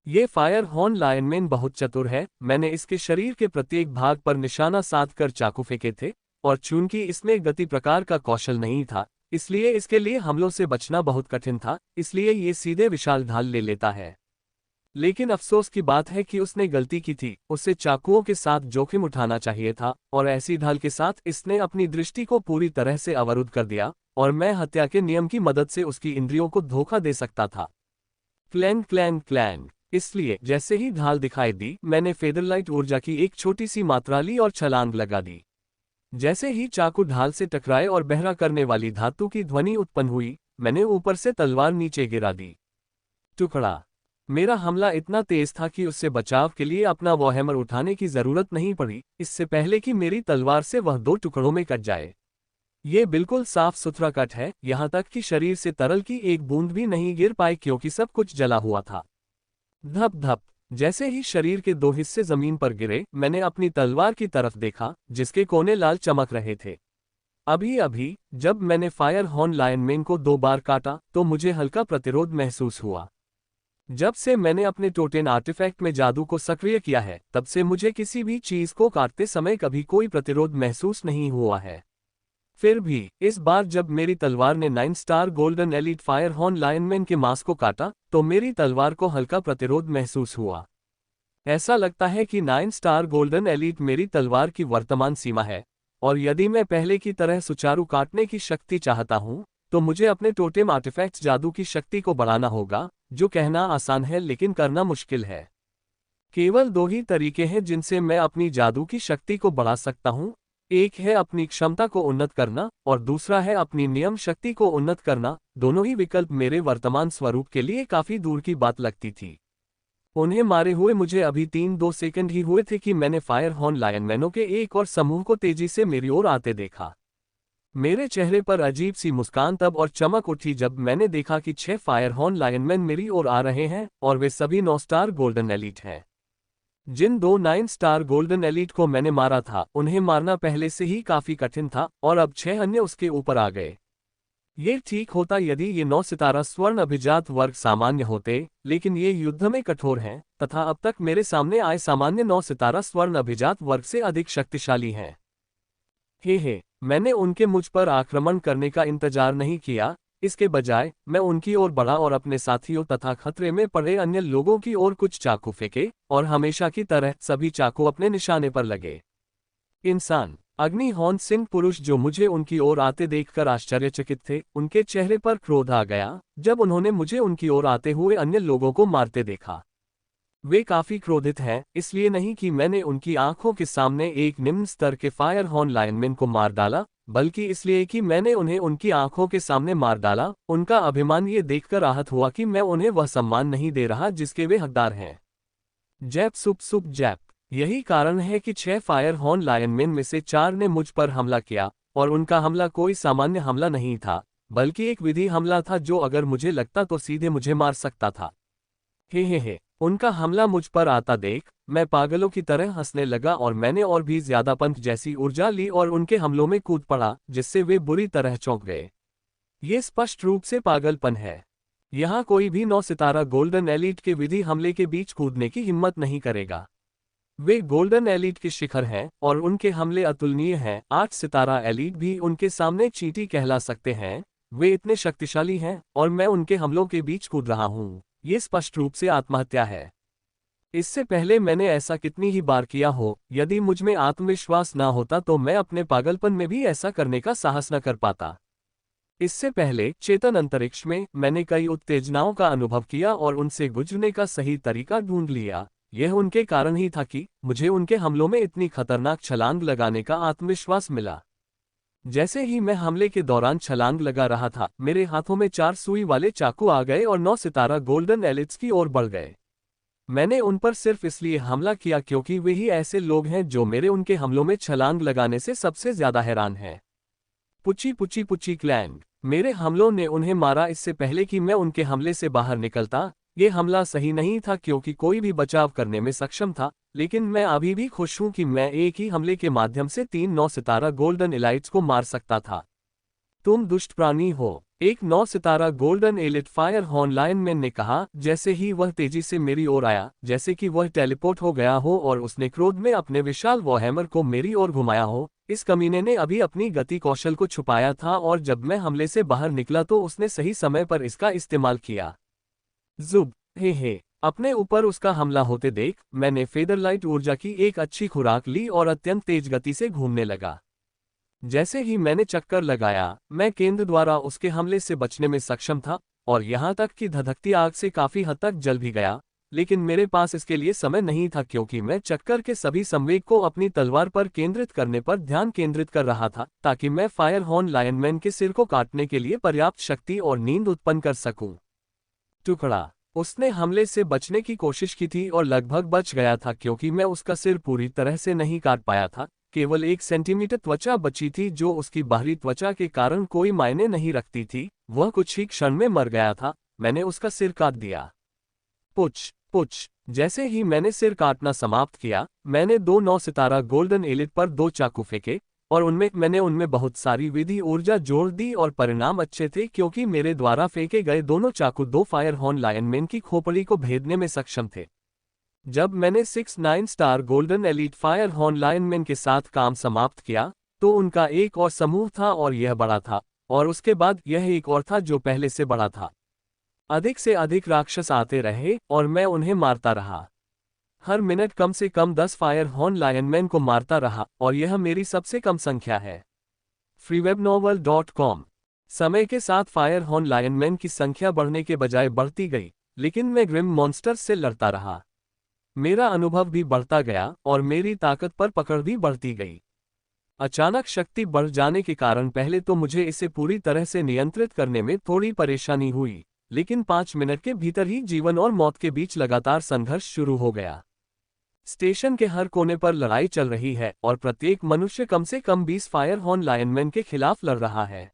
ये फायर हॉर्न लायनमैन बहुत चतुर है। मैंने इसके शरीर के प्रत्येक भाग पर निशाना साधकर चाकू फेंके थे, और चूंकि इसमें गति प्रकार का कौशल नहीं था, इसलिए इसके लिए हमलों से बचना बहुत कठिन था, इसलिए ये सीधे विशाल ढाल ले लेता है। लेकिन अफसोस की बात है कि उसने गलती की थी, उसे चाकुओं के साथ जोखिम उठाना चाहिए था, और ऐसी ढाल के साथ इसने अपनी दृष्टि को पूरी तरह से अवरुद्ध कर दिया, और मैं हत्या के नियम की मदद से उसकी इंद्रियों को धोखा दे सकता था। क्लैंग क्लैंग क्लैंग, इसलिए जैसे ही ढाल दिखाई दी, मैंने फेदरलाइट ऊर्जा की एक छोटी सी मात्रा ली और छलांग लगा दी। जैसे ही चाकू ढाल से टकराए और बहरा करने वाली धातु की ध्वनि उत्पन्न हुई, मैंने ऊपर से तलवार नीचे गिरा दी। टुकड़ा। मेरा हमला इतना तेज था कि उससे बचाव के लिए अपना वॉहैमर उठाने की जरूरत नहीं पड़ी, इससे पहले कि मेरी तलवार से वह 2 टुकड़ों में कट जाए। ये बिल्कुल साफ सुथरा कट है, यहाँ तक कि शरीर से तरल की एक बूंद भी नहीं गिर पाई क्योंकि सब कुछ जला हुआ था। धप धप, जैसे ही शरीर के 2 हिस्से जमीन पर गिरे, मैंने अपनी तलवार की तरफ देखा, जिसके कोने लाल चमक रहे थे। अभी अभी जब मैंने फायर हॉर्न लायनमैन को 2 बार काटा तो मुझे हल्का प्रतिरोध महसूस हुआ। जब से मैंने अपने टोटेन आर्टिफैक्ट में जादू को सक्रिय किया है, तब से मुझे किसी भी चीज को काटते समय कभी कोई प्रतिरोध महसूस नहीं हुआ है। फिर भी इस बार जब मेरी तलवार ने 9 star golden elite fire horn lineman के मांस को काटा, तो मेरी तलवार को हल्का प्रतिरोध महसूस हुआ। ऐसा लगता है कि 9 स्टार गोल्डन एलीट मेरी तलवार की वर्तमान सीमा है, और यदि मैं पहले की तरह सुचारू काटने की शक्ति चाहता हूं, तो मुझे अपने टोटेम आर्टिफैक्ट्स जादू की शक्ति को बढ़ाना होगा, जो कहना आसान है लेकिन करना मुश्किल है। केवल 2 ही तरीके हैं जिनसे मैं अपनी जादू की शक्ति को बढ़ा सकता हूं, एक है अपनी क्षमता को उन्नत करना और दूसरा है अपनी नियम शक्ति को उन्नत करना। दोनों ही विकल्प मेरे वर्तमान स्वरूप के लिए काफी दूर की बात लगती थी। उन्हें मारे हुए मुझे अभी 3-2 सेकंड ही हुए थे कि मैंने फायर हॉर्न लायनमैनों के एक और समूह को तेजी से मेरी ओर आते देखा। मेरे चेहरे पर अजीब सी मुस्कान तब और चमक उठी जब मैंने देखा कि 6 फायर हॉर्न लायनमैन मेरी ओर आ रहे हैं, और वे सभी 9 स्टार गोल्डन एलीट हैं। जिन 2 स्टार गोल्डन एलीट को मैंने मारा था उन्हें मारना पहले से ही काफी कठिन था और अब 6 अन्य उसके ऊपर आ गए। ये ठीक होता यदि ये 9 सितारा स्वर्ण अभिजात वर्ग सामान्य होते, लेकिन ये युद्ध में कठोर हैं तथा अब तक मेरे सामने आए सामान्य 9 सितारा स्वर्ण अभिजात वर्ग से अधिक शक्तिशाली हैं। हे, मैंने उनके मुझ पर आक्रमण करने का इंतजार नहीं किया, इसके बजाय मैं उनकी ओर बढ़ा और अपने साथियों तथा खतरे में पड़े अन्य लोगों की ओर कुछ चाकू फेंके, और हमेशा की तरह सभी चाकू अपने निशाने पर लगे। इंसान अग्निहोत्र सिंह पुरुष जो मुझे उनकी ओर आते देखकर आश्चर्यचकित थे, उनके चेहरे पर क्रोध आ गया जब उन्होंने मुझे उनकी ओर आते हुए अन्य लोगों को मारते देखा। वे काफी क्रोधित हैं, इसलिए नहीं कि मैंने उनकी आंखों के सामने एक निम्न स्तर के फायर हॉर्न लायनमैन को मार डाला, बल्कि इसलिए कि मैंने उन्हें उनकी आंखों के सामने मार डाला। उनका अभिमान ये देखकर आहत हुआ कि मैं उन्हें वह सम्मान नहीं दे रहा जिसके वे हकदार हैं। जैप सुप सुप जैप। यही कारण है कि 6 फायर हॉर्न लायनमैन में से 4 ने मुझ पर हमला किया, और उनका हमला कोई सामान्य हमला नहीं था, बल्कि एक विधि हमला था जो अगर मुझे लगता तो सीधे मुझे मार सकता था। हे, उनका हमला मुझ पर आता देख मैं पागलों की तरह हंसने लगा और मैंने और भी ज्यादा पंख जैसी ऊर्जा ली और उनके हमलों में कूद पड़ा, जिससे वे बुरी तरह चौंक गए। ये स्पष्ट रूप से पागलपन है। यहाँ कोई भी 9 सितारा गोल्डन एलीट के विधि हमले के बीच कूदने की हिम्मत नहीं करेगा। वे गोल्डन एलीट के शिखर हैं और उनके हमले अतुलनीय हैं। 8 सितारा एलीट भी उनके सामने चींटी कहला सकते हैं, वे इतने शक्तिशाली हैं और मैं उनके हमलों के बीच कूद रहा हूँ। ये स्पष्ट रूप से आत्महत्या है। इससे पहले मैंने ऐसा कितनी ही बार किया हो, यदि मुझ में आत्मविश्वास ना होता तो मैं अपने पागलपन में भी ऐसा करने का साहस न कर पाता। इससे पहले चेतन अंतरिक्ष में मैंने कई उत्तेजनाओं का अनुभव किया और उनसे गुजरने का सही तरीका ढूंढ लिया। यह उनके कारण ही था कि मुझे उनके हमलों में इतनी खतरनाक छलांग लगाने का आत्मविश्वास मिला। जैसे ही मैं हमले के दौरान छलांग लगा रहा था, मेरे हाथों में 4 सुई वाले चाकू आ गए और 9 सितारा गोल्डन एलिट्स की ओर बढ़ गए। मैंने उन पर सिर्फ इसलिए हमला किया क्योंकि वे ही ऐसे लोग हैं जो मेरे उनके हमलों में छलांग लगाने से सबसे ज्यादा हैरान हैं। पुची पुची पुची क्लैंग। मेरे हमलों ने उन्हें मारा इससे पहले कि मैं उनके हमले से बाहर निकलता। ये हमला सही नहीं था क्योंकि कोई भी बचाव करने में सक्षम था, लेकिन मैं अभी भी खुश हूं कि मैं एक ही हमले के माध्यम से 3 9 सितारा गोल्डन एलाइट्स को मार सकता था। तुम दुष्ट प्राणी हो, एक 9 सितारा गोल्डन एलिट फायर हॉर्न लायनमैन ने कहा, जैसे ही वह तेजी से मेरी ओर आया, जैसे कि वह टेलीपोर्ट हो गया हो और उसने क्रोध में अपने विशाल वॉरहैमर को मेरी ओर घुमाया हो। इस कमीने ने अभी अपनी गति कौशल को छुपाया था और जब मैं हमले से बाहर निकला तो उसने सही समय पर इसका इस्तेमाल किया। जुब। हे, अपने ऊपर उसका हमला होते देख मैंने फेदरलाइट ऊर्जा की एक अच्छी खुराक ली और अत्यंत तेज गति से घूमने लगा। जैसे ही मैंने चक्कर लगाया, मैं केंद्र द्वारा उसके हमले से बचने में सक्षम था और यहां तक कि धधकती आग से काफी हद तक जल भी गया, लेकिन मेरे पास इसके लिए समय नहीं था क्योंकि मैं चक्कर के सभी संवेग को अपनी तलवार पर केंद्रित करने पर ध्यान केंद्रित कर रहा था ताकि मैं फायर हॉर्न लायनमैन के सिर को काटने के लिए पर्याप्त शक्ति और नींद उत्पन्न कर सकूं। टुकड़ा। उसने हमले से बचने की कोशिश की थी और लगभग बच गया था क्योंकि मैं उसका सिर पूरी तरह से नहीं काट पाया था। केवल 1 सेंटीमीटर त्वचा बची थी जो उसकी बाहरी त्वचा के कारण कोई मायने नहीं रखती थी। वह कुछ ही क्षण में मर गया था। मैंने उसका सिर काट दिया। पुच पुच। जैसे ही मैंने सिर काटना समाप्त किया, मैंने 2 9 सितारा गोल्डन एलिट पर 2 चाकू फेंके और मैंने उनमें बहुत सारी विधि ऊर्जा जोड़ दी और परिणाम अच्छे थे क्योंकि मेरे द्वारा फेंके गए दोनों चाकू 2 फायर हॉर्न लायनमैन की खोपड़ी को भेदने में सक्षम थे। जब मैंने 6 9 star golden elite fire horn lineman के साथ काम समाप्त किया, तो उनका एक और समूह था और यह बड़ा था, और उसके बाद यह एक और था जो पहले से बड़ा था। अधिक से अधिक राक्षस आते रहे और मैं उन्हें मारता रहा। हर मिनट कम से कम 10 फायर हॉर्न लायनमैन को मारता रहा और यह मेरी सबसे कम संख्या है। freewebnovel.com। समय के साथ फायर हॉर्न लायनमैन की संख्या बढ़ने के बजाय बढ़ती गई, लेकिन मैं ग्रिम मॉन्स्टर्स से लड़ता रहा। मेरा अनुभव भी बढ़ता गया और मेरी ताकत पर पकड़ भी बढ़ती गई। अचानक शक्ति बढ़ जाने के कारण पहले तो मुझे इसे पूरी तरह से नियंत्रित करने में थोड़ी परेशानी हुई, लेकिन 5 मिनट के भीतर ही जीवन और मौत के बीच लगातार संघर्ष शुरू हो गया। स्टेशन के हर कोने पर लड़ाई चल रही है और प्रत्येक मनुष्य कम से कम 20 फायर हॉर्न लायनमैन के खिलाफ लड़ रहा है।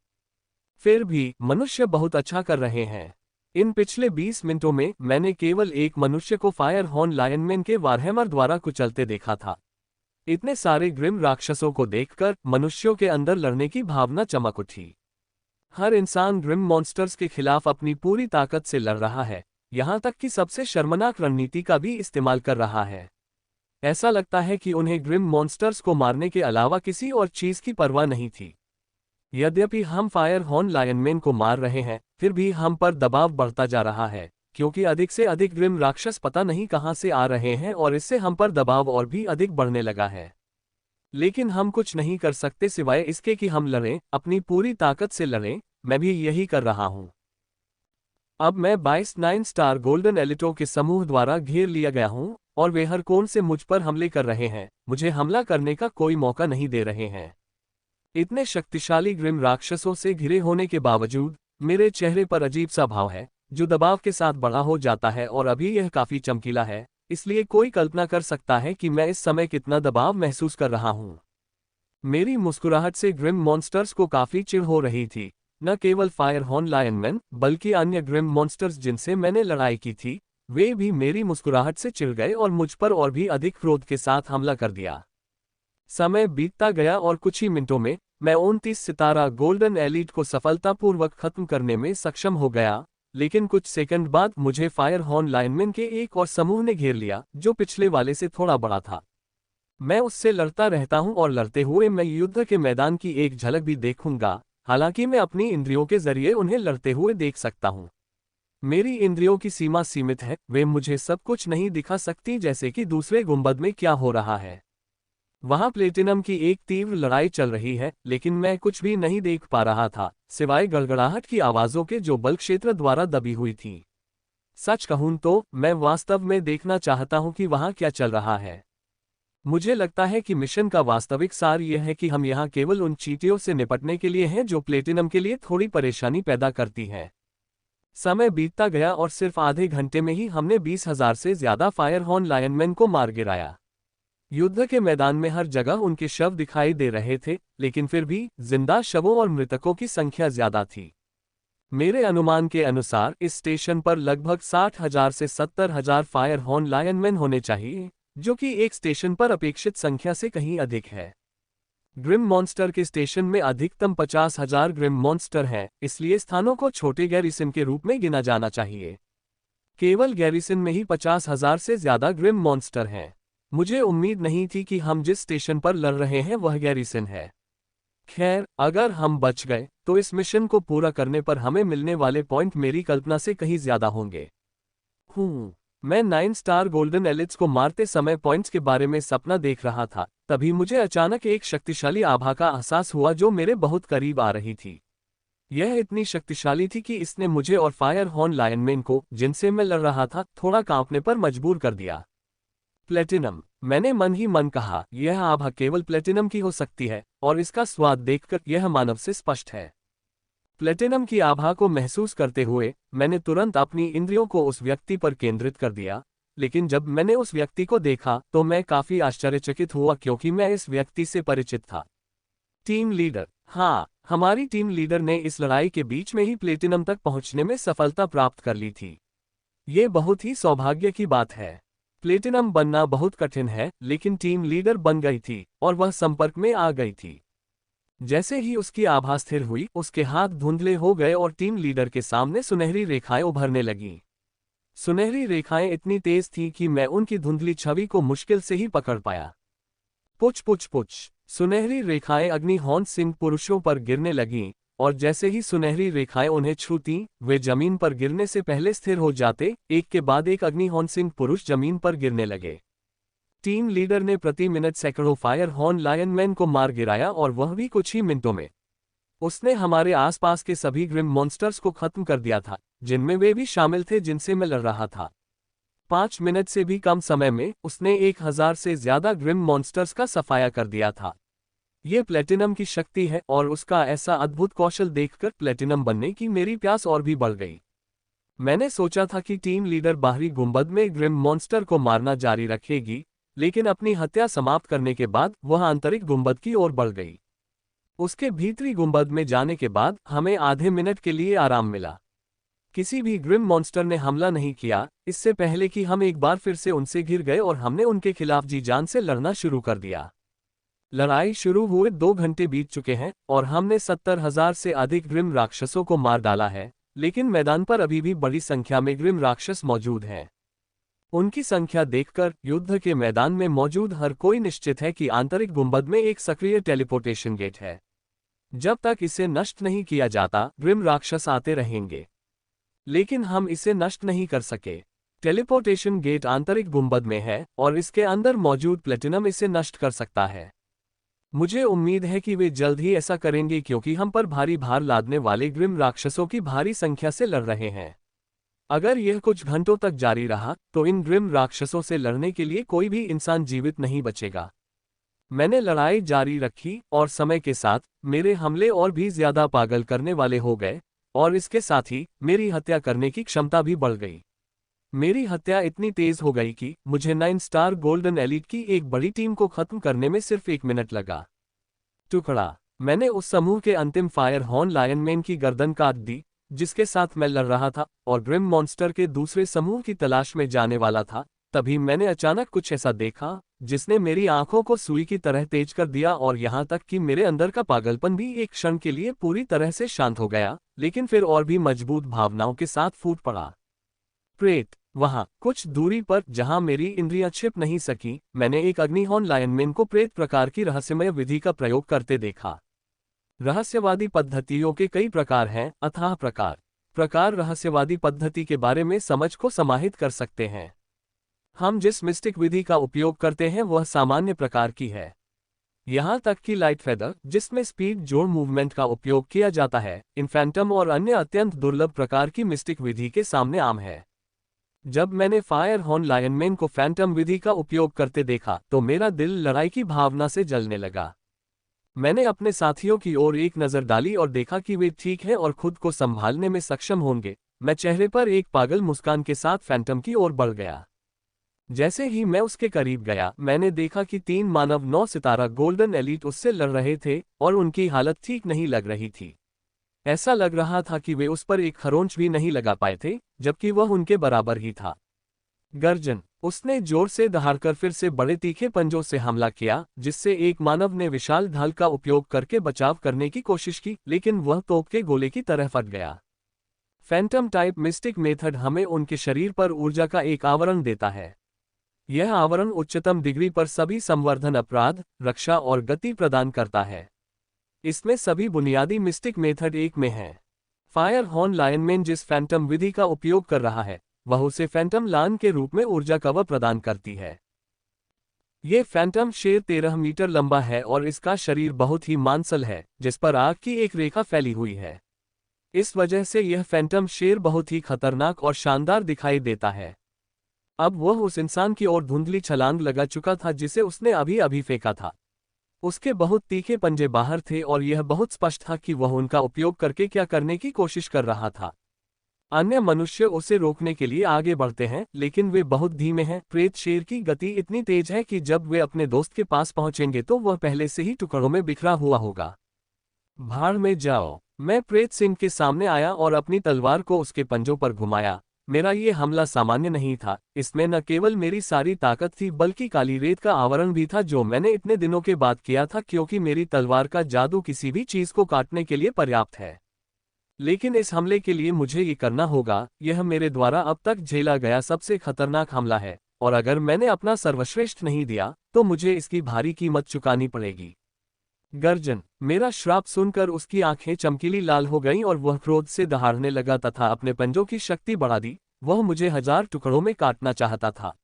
फिर भी मनुष्य बहुत अच्छा कर रहे हैं। इन पिछले 20 मिनटों में मैंने केवल एक मनुष्य को फायर हॉर्न लायनमैन के वारहैमर द्वारा कुचलते देखा था। इतने सारे ग्रिम राक्षसों को देखकर मनुष्यों के अंदर लड़ने की भावना चमक उठी। हर इंसान ग्रिम मॉन्स्टर्स के खिलाफ अपनी पूरी ताकत से लड़ रहा है, यहाँ तक कि सबसे शर्मनाक रणनीति का भी इस्तेमाल कर रहा है। ऐसा लगता है कि उन्हें ग्रिम मॉन्स्टर्स को मारने के अलावा किसी और चीज की परवाह नहीं थी। यद्यपि हम फायर हॉर्न लायनमैन को मार रहे हैं, फिर भी हम पर दबाव बढ़ता जा रहा है, क्योंकि अधिक से अधिक ग्रिम राक्षस पता नहीं कहां से आ रहे हैं और इससे हम पर दबाव और भी अधिक बढ़ने लगा है। लेकिन हम कुछ नहीं कर सकते सिवाय इसके कि हम लड़ें, अपनी पूरी ताकत से लड़ें। मैं भी यही कर रहा हूं। अब मैं 22 9 स्टार गोल्डन एलिटो के समूह द्वारा घेर लिया गया हूं और वे हर कोण से मुझ पर हमले कर रहे हैं, मुझे हमला करने का कोई मौका नहीं दे रहे हैं। इतने शक्तिशाली ग्रिम राक्षसों से घिरे होने के बावजूद मेरे चेहरे पर अजीब सा भाव है, जो दबाव के साथ बड़ा हो जाता है और अभी यह काफी चमकीला है, इसलिए कोई कल्पना कर सकता है कि मैं इस समय कितना दबाव महसूस कर रहा हूं। मेरी मुस्कुराहट से ग्रिम मॉन्स्टर्स को काफी चिढ़ हो रही थी। न केवल फायर हॉर्न लायनमैन बल्कि अन्य ग्रिम मॉन्स्टर्स जिनसे मैंने लड़ाई की थी, वे भी मेरी मुस्कुराहट से चिढ़ गए और मुझ पर और भी अधिक क्रोध के साथ हमला कर दिया। समय बीतता गया और कुछ ही मिनटों में मैं 29 सितारा गोल्डन एलीट को सफलतापूर्वक खत्म करने में सक्षम हो गया, लेकिन कुछ सेकंड बाद मुझे फायर हॉर्न लाइनमैन के एक और समूह ने घेर लिया, जो पिछले वाले से थोड़ा बड़ा था। मैं उससे लड़ता रहता हूं और लड़ते हुए मैं युद्ध के मैदान की एक झलक भी देखूंगा, हालांकि मैं अपनी इंद्रियों के जरिए उन्हें लड़ते हुए देख सकता हूं। मेरी इंद्रियों की सीमा सीमित है, वे मुझे सब कुछ नहीं दिखा सकती, जैसे कि दूसरे गुंबद में क्या हो रहा है। वहां प्लेटिनम की एक तीव्र लड़ाई चल रही है, लेकिन मैं कुछ भी नहीं देख पा रहा था, सिवाय गड़गड़ाहट की आवाजों के जो बल क्षेत्र द्वारा दबी हुई थी। सच कहूं तो मैं वास्तव में देखना चाहता हूं कि वहां क्या चल रहा है। मुझे लगता है कि मिशन का वास्तविक सार यह है कि हम यहां केवल उन चींटियों से निपटने के लिए हैं जो प्लेटिनम के लिए थोड़ी परेशानी पैदा करती हैं। समय बीतता गया और सिर्फ आधे घंटे में ही हमने 20,000 से ज्यादा फायर हॉर्न लायनमैन को मार गिराया। युद्ध के मैदान में हर जगह उनके शव दिखाई दे रहे थे, लेकिन फिर भी जिंदा शवों और मृतकों की संख्या ज्यादा थी। मेरे अनुमान के अनुसार इस स्टेशन पर लगभग 60,000 से 70,000 फायर हॉर्न लायनमैन होने चाहिए, जो कि एक स्टेशन पर अपेक्षित संख्या से कहीं अधिक है। ग्रिम मॉन्स्टर के स्टेशन में अधिकतम 50,000 ग्रिम मॉन्स्टर हैं, इसलिए स्थानों को छोटे गैरिसन के रूप में गिना जाना चाहिए। केवल गैरिसन में ही 50,000 से ज्यादा ग्रिम मॉन्स्टर हैं। मुझे उम्मीद नहीं थी कि हम जिस स्टेशन पर लड़ रहे हैं वह गैरिसन है। खैर, अगर हम बच गए तो इस मिशन को पूरा करने पर हमें मिलने वाले पॉइंट मेरी कल्पना से कहीं ज्यादा होंगे। मैं 9 स्टार गोल्डन एलिट्स को मारते समय पॉइंट्स के बारे में सपना देख रहा था, तभी मुझे अचानक एक शक्तिशाली आभा का एहसास हुआ जो मेरे बहुत करीब आ रही थी। यह इतनी शक्तिशाली थी कि इसने मुझे और फायर हॉर्न लायनमैन को, जिनसे मैं लड़ रहा था, थोड़ा कांपने पर मजबूर कर दिया। प्लेटिनम, मैंने मन ही मन कहा, यह आभा केवल प्लेटिनम की हो सकती है, और इसका स्वाद देखकर यह मानव से स्पष्ट है। प्लेटिनम की आभा को महसूस करते हुए मैंने तुरंत अपनी इंद्रियों को उस व्यक्ति पर केंद्रित कर दिया, लेकिन जब मैंने उस व्यक्ति को देखा तो मैं काफी आश्चर्यचकित हुआ, क्योंकि मैं इस व्यक्ति से परिचित था। Team leader. हाँ, हमारी टीम लीडर ने इस लड़ाई के बीच में ही प्लेटिनम तक पहुंचने में सफलता प्राप्त कर ली थी। ये बहुत ही सौभाग्य की बात है। प्लेटिनम बनना बहुत कठिन है, लेकिन टीम लीडर बन गई थी और वह संपर्क में आ गई थी। जैसे ही उसकी आभा स्थिर हुई, उसके हाथ धुंधले हो गए और टीम लीडर के सामने सुनहरी रेखाएं उभरने लगीं। सुनहरी रेखाएं इतनी तेज थीं कि मैं उनकी धुंधली छवि को मुश्किल से ही पकड़ पाया। पुच पुच पुच, सुनहरी रेखाएं अग्नि हॉर्न सिंह पुरुषों पर गिरने लगीं, और जैसे ही सुनहरी रेखाएं उन्हें छूतीं, वे जमीन पर गिरने से पहले स्थिर हो जाते। एक के बाद एक अग्नि हॉर्न सिंह पुरुष जमीन पर गिरने लगे। टीम लीडर ने प्रति मिनट सैकड़ों फायर हॉर्न लायनमैन को मार गिराया, और वह भी कुछ ही मिनटों में। उसने हमारे आसपास के सभी ग्रिम मॉन्स्टर्स को खत्म कर दिया था, जिनमें वे भी शामिल थे जिनसे मैं लड़ रहा था। 5 मिनट से भी कम समय में उसने 1000 से ज्यादा ग्रिम मॉन्स्टर्स का सफाया कर दिया था। ये प्लेटिनम की शक्ति है, और उसका ऐसा अद्भुत कौशल देखकर प्लेटिनम बनने की मेरी प्यास और भी बढ़ गई। मैंने सोचा था कि टीम लीडर बाहरी गुंबद में ग्रिम मॉन्स्टर को मारना जारी रखेगी, लेकिन अपनी हत्या समाप्त करने के बाद वह आंतरिक गुंबद की ओर बढ़ गई। उसके भीतरी गुंबद में जाने के बाद हमें आधे मिनट के लिए आराम मिला। किसी भी ग्रिम मॉन्स्टर ने हमला नहीं किया, इससे पहले कि हम एक बार फिर से उनसे घिर गए और हमने उनके खिलाफ जी जान से लड़ना शुरू कर दिया। लड़ाई शुरू हुए 2 घंटे बीत चुके हैं और हमने 70,000 से अधिक ग्रिम राक्षसों को मार डाला है, लेकिन मैदान पर अभी भी बड़ी संख्या में ग्रिम राक्षस मौजूद हैं। उनकी संख्या देखकर युद्ध के मैदान में मौजूद हर कोई निश्चित है कि आंतरिक गुंबद में एक सक्रिय टेलीपोर्टेशन गेट है। जब तक इसे नष्ट नहीं किया जाता, ग्रिम राक्षस आते रहेंगे। लेकिन हम इसे नष्ट नहीं कर सके। टेलीपोर्टेशन गेट आंतरिक गुंबद में है और इसके अंदर मौजूद प्लेटिनम इसे नष्ट कर सकता है। मुझे उम्मीद है कि वे जल्द ही ऐसा करेंगे क्योंकि हम पर भारी भार लादने वाले ग्रिम राक्षसों की भारी संख्या से लड़ रहे हैं। अगर यह कुछ घंटों तक जारी रहा तो इन ग्रिम राक्षसों से लड़ने के लिए कोई भी इंसान जीवित नहीं बचेगा। मैंने लड़ाई जारी रखी और समय के साथ मेरे हमले और भी ज्यादा पागल करने वाले हो गए और इसके साथ ही मेरी हत्या करने की क्षमता भी बढ़ गई। मेरी हत्या इतनी तेज हो गई कि मुझे 9 स्टार गोल्डन एलीट की एक बड़ी टीम को खत्म करने में सिर्फ 1 मिनट लगा। टुकड़ा। मैंने उस समूह के अंतिम फायर हॉर्न लायनमैन की गर्दन काट दी जिसके साथ मैं लड़ रहा था और ग्रिम मॉन्स्टर के दूसरे समूह की तलाश में जाने वाला था। तभी मैंने अचानक कुछ ऐसा देखा जिसने मेरी आंखों को सुई की तरह तेज कर दिया और यहां तक कि मेरे अंदर का पागलपन भी एक क्षण के लिए पूरी तरह से शांत हो गया, लेकिन फिर और भी मजबूत भावनाओं के साथ फूट पड़ा। प्रेत। वहां कुछ दूरी पर जहां मेरी इंद्रियां छिप नहीं सकी, मैंने एक अग्निहॉर्न लायनमैन को प्रेत प्रकार की रहस्यमय विधि का प्रयोग करते देखा। रहस्यवादी पद्धतियों के कई प्रकार हैं, अथाह प्रकार रहस्यवादी पद्धति के बारे में समझ को समाहित कर सकते हैं। हम जिस मिस्टिक विधि का उपयोग करते हैं वह सामान्य प्रकार की है। यहां तक कि लाइट फेदर, जिसमें स्पीड जोड़ मूवमेंट का उपयोग किया जाता है, इन फैंटम और अन्य अत्यंत दुर्लभ प्रकार की मिस्टिक विधि के सामने आम है। जब मैंने फायर हॉर्न लायनमैन को फैंटम विधि का उपयोग करते देखा तो मेरा दिल लड़ाई की भावना से जलने लगा। मैंने अपने साथियों की ओर एक नज़र डाली और देखा कि वे ठीक हैं और खुद को संभालने में सक्षम होंगे। मैं चेहरे पर एक पागल मुस्कान के साथ फैंटम की ओर बढ़ गया। जैसे ही मैं उसके करीब गया, मैंने देखा कि 3 मानव 9 सितारा गोल्डन एलीट उससे लड़ रहे थे और उनकी हालत ठीक नहीं लग रही थी। ऐसा लग रहा था कि वे उस पर एक खरोंच भी नहीं लगा पाए थे, जबकि वह उनके बराबर ही था। गर्जन। उसने जोर से दहाड़कर फिर से बड़े तीखे पंजों से हमला किया, जिससे एक मानव ने विशाल ढाल का उपयोग करके बचाव करने की कोशिश की, लेकिन वह तोप के गोले की तरह फट गया। फैंटम टाइप मिस्टिक मेथड हमें उनके शरीर पर ऊर्जा का एक आवरण देता है। यह आवरण उच्चतम डिग्री पर सभी संवर्धन, अपराध, रक्षा और गति प्रदान करता है। इसमें सभी बुनियादी मिस्टिक मेथड एक में हैं। फायर हॉर्न लायनमैन जिस फैंटम विधि का उपयोग कर रहा है वह उसे फैंटम लान के रूप में ऊर्जा कवर प्रदान करती है। ये फैंटम शेर 13 मीटर लंबा है और इसका शरीर बहुत ही मांसल है, जिस पर आग की एक रेखा फैली हुई है। इस वजह से यह फैंटम शेर बहुत ही खतरनाक और शानदार दिखाई देता है। अब वह उस इंसान की ओर धुंधली छलांग लगा चुका था जिसे उसने अभी अभी फेंका था। उसके बहुत तीखे पंजे बाहर थे और यह बहुत स्पष्ट था कि वह उनका उपयोग करके क्या करने की कोशिश कर रहा था। अन्य मनुष्य उसे रोकने के लिए आगे बढ़ते हैं, लेकिन वे बहुत धीमे हैं। प्रेत शेर की गति इतनी तेज है कि जब वे अपने दोस्त के पास पहुंचेंगे तो वह पहले से ही टुकड़ों में बिखरा हुआ होगा। भाड़ में जाओ। मैं प्रेत सिंह के सामने आया और अपनी तलवार को उसके पंजों पर घुमाया। मेरा ये हमला सामान्य नहीं था, इसमें न केवल मेरी सारी ताकत थी बल्कि काली रेत का आवरण भी था जो मैंने इतने दिनों के बाद किया था, क्योंकि मेरी तलवार का जादू किसी भी चीज को काटने के लिए पर्याप्त है। लेकिन इस हमले के लिए मुझे ये करना होगा। यह मेरे द्वारा अब तक झेला गया सबसे खतरनाक हमला है और अगर मैंने अपना सर्वश्रेष्ठ नहीं दिया तो मुझे इसकी भारी कीमत चुकानी पड़ेगी। गर्जन। मेरा श्राप सुनकर उसकी आंखें चमकीली लाल हो गईं और वह क्रोध से दहाड़ने लगा तथा अपने पंजों की शक्ति बढ़ा दी। वह मुझे 1000 टुकड़ों में काटना चाहता था।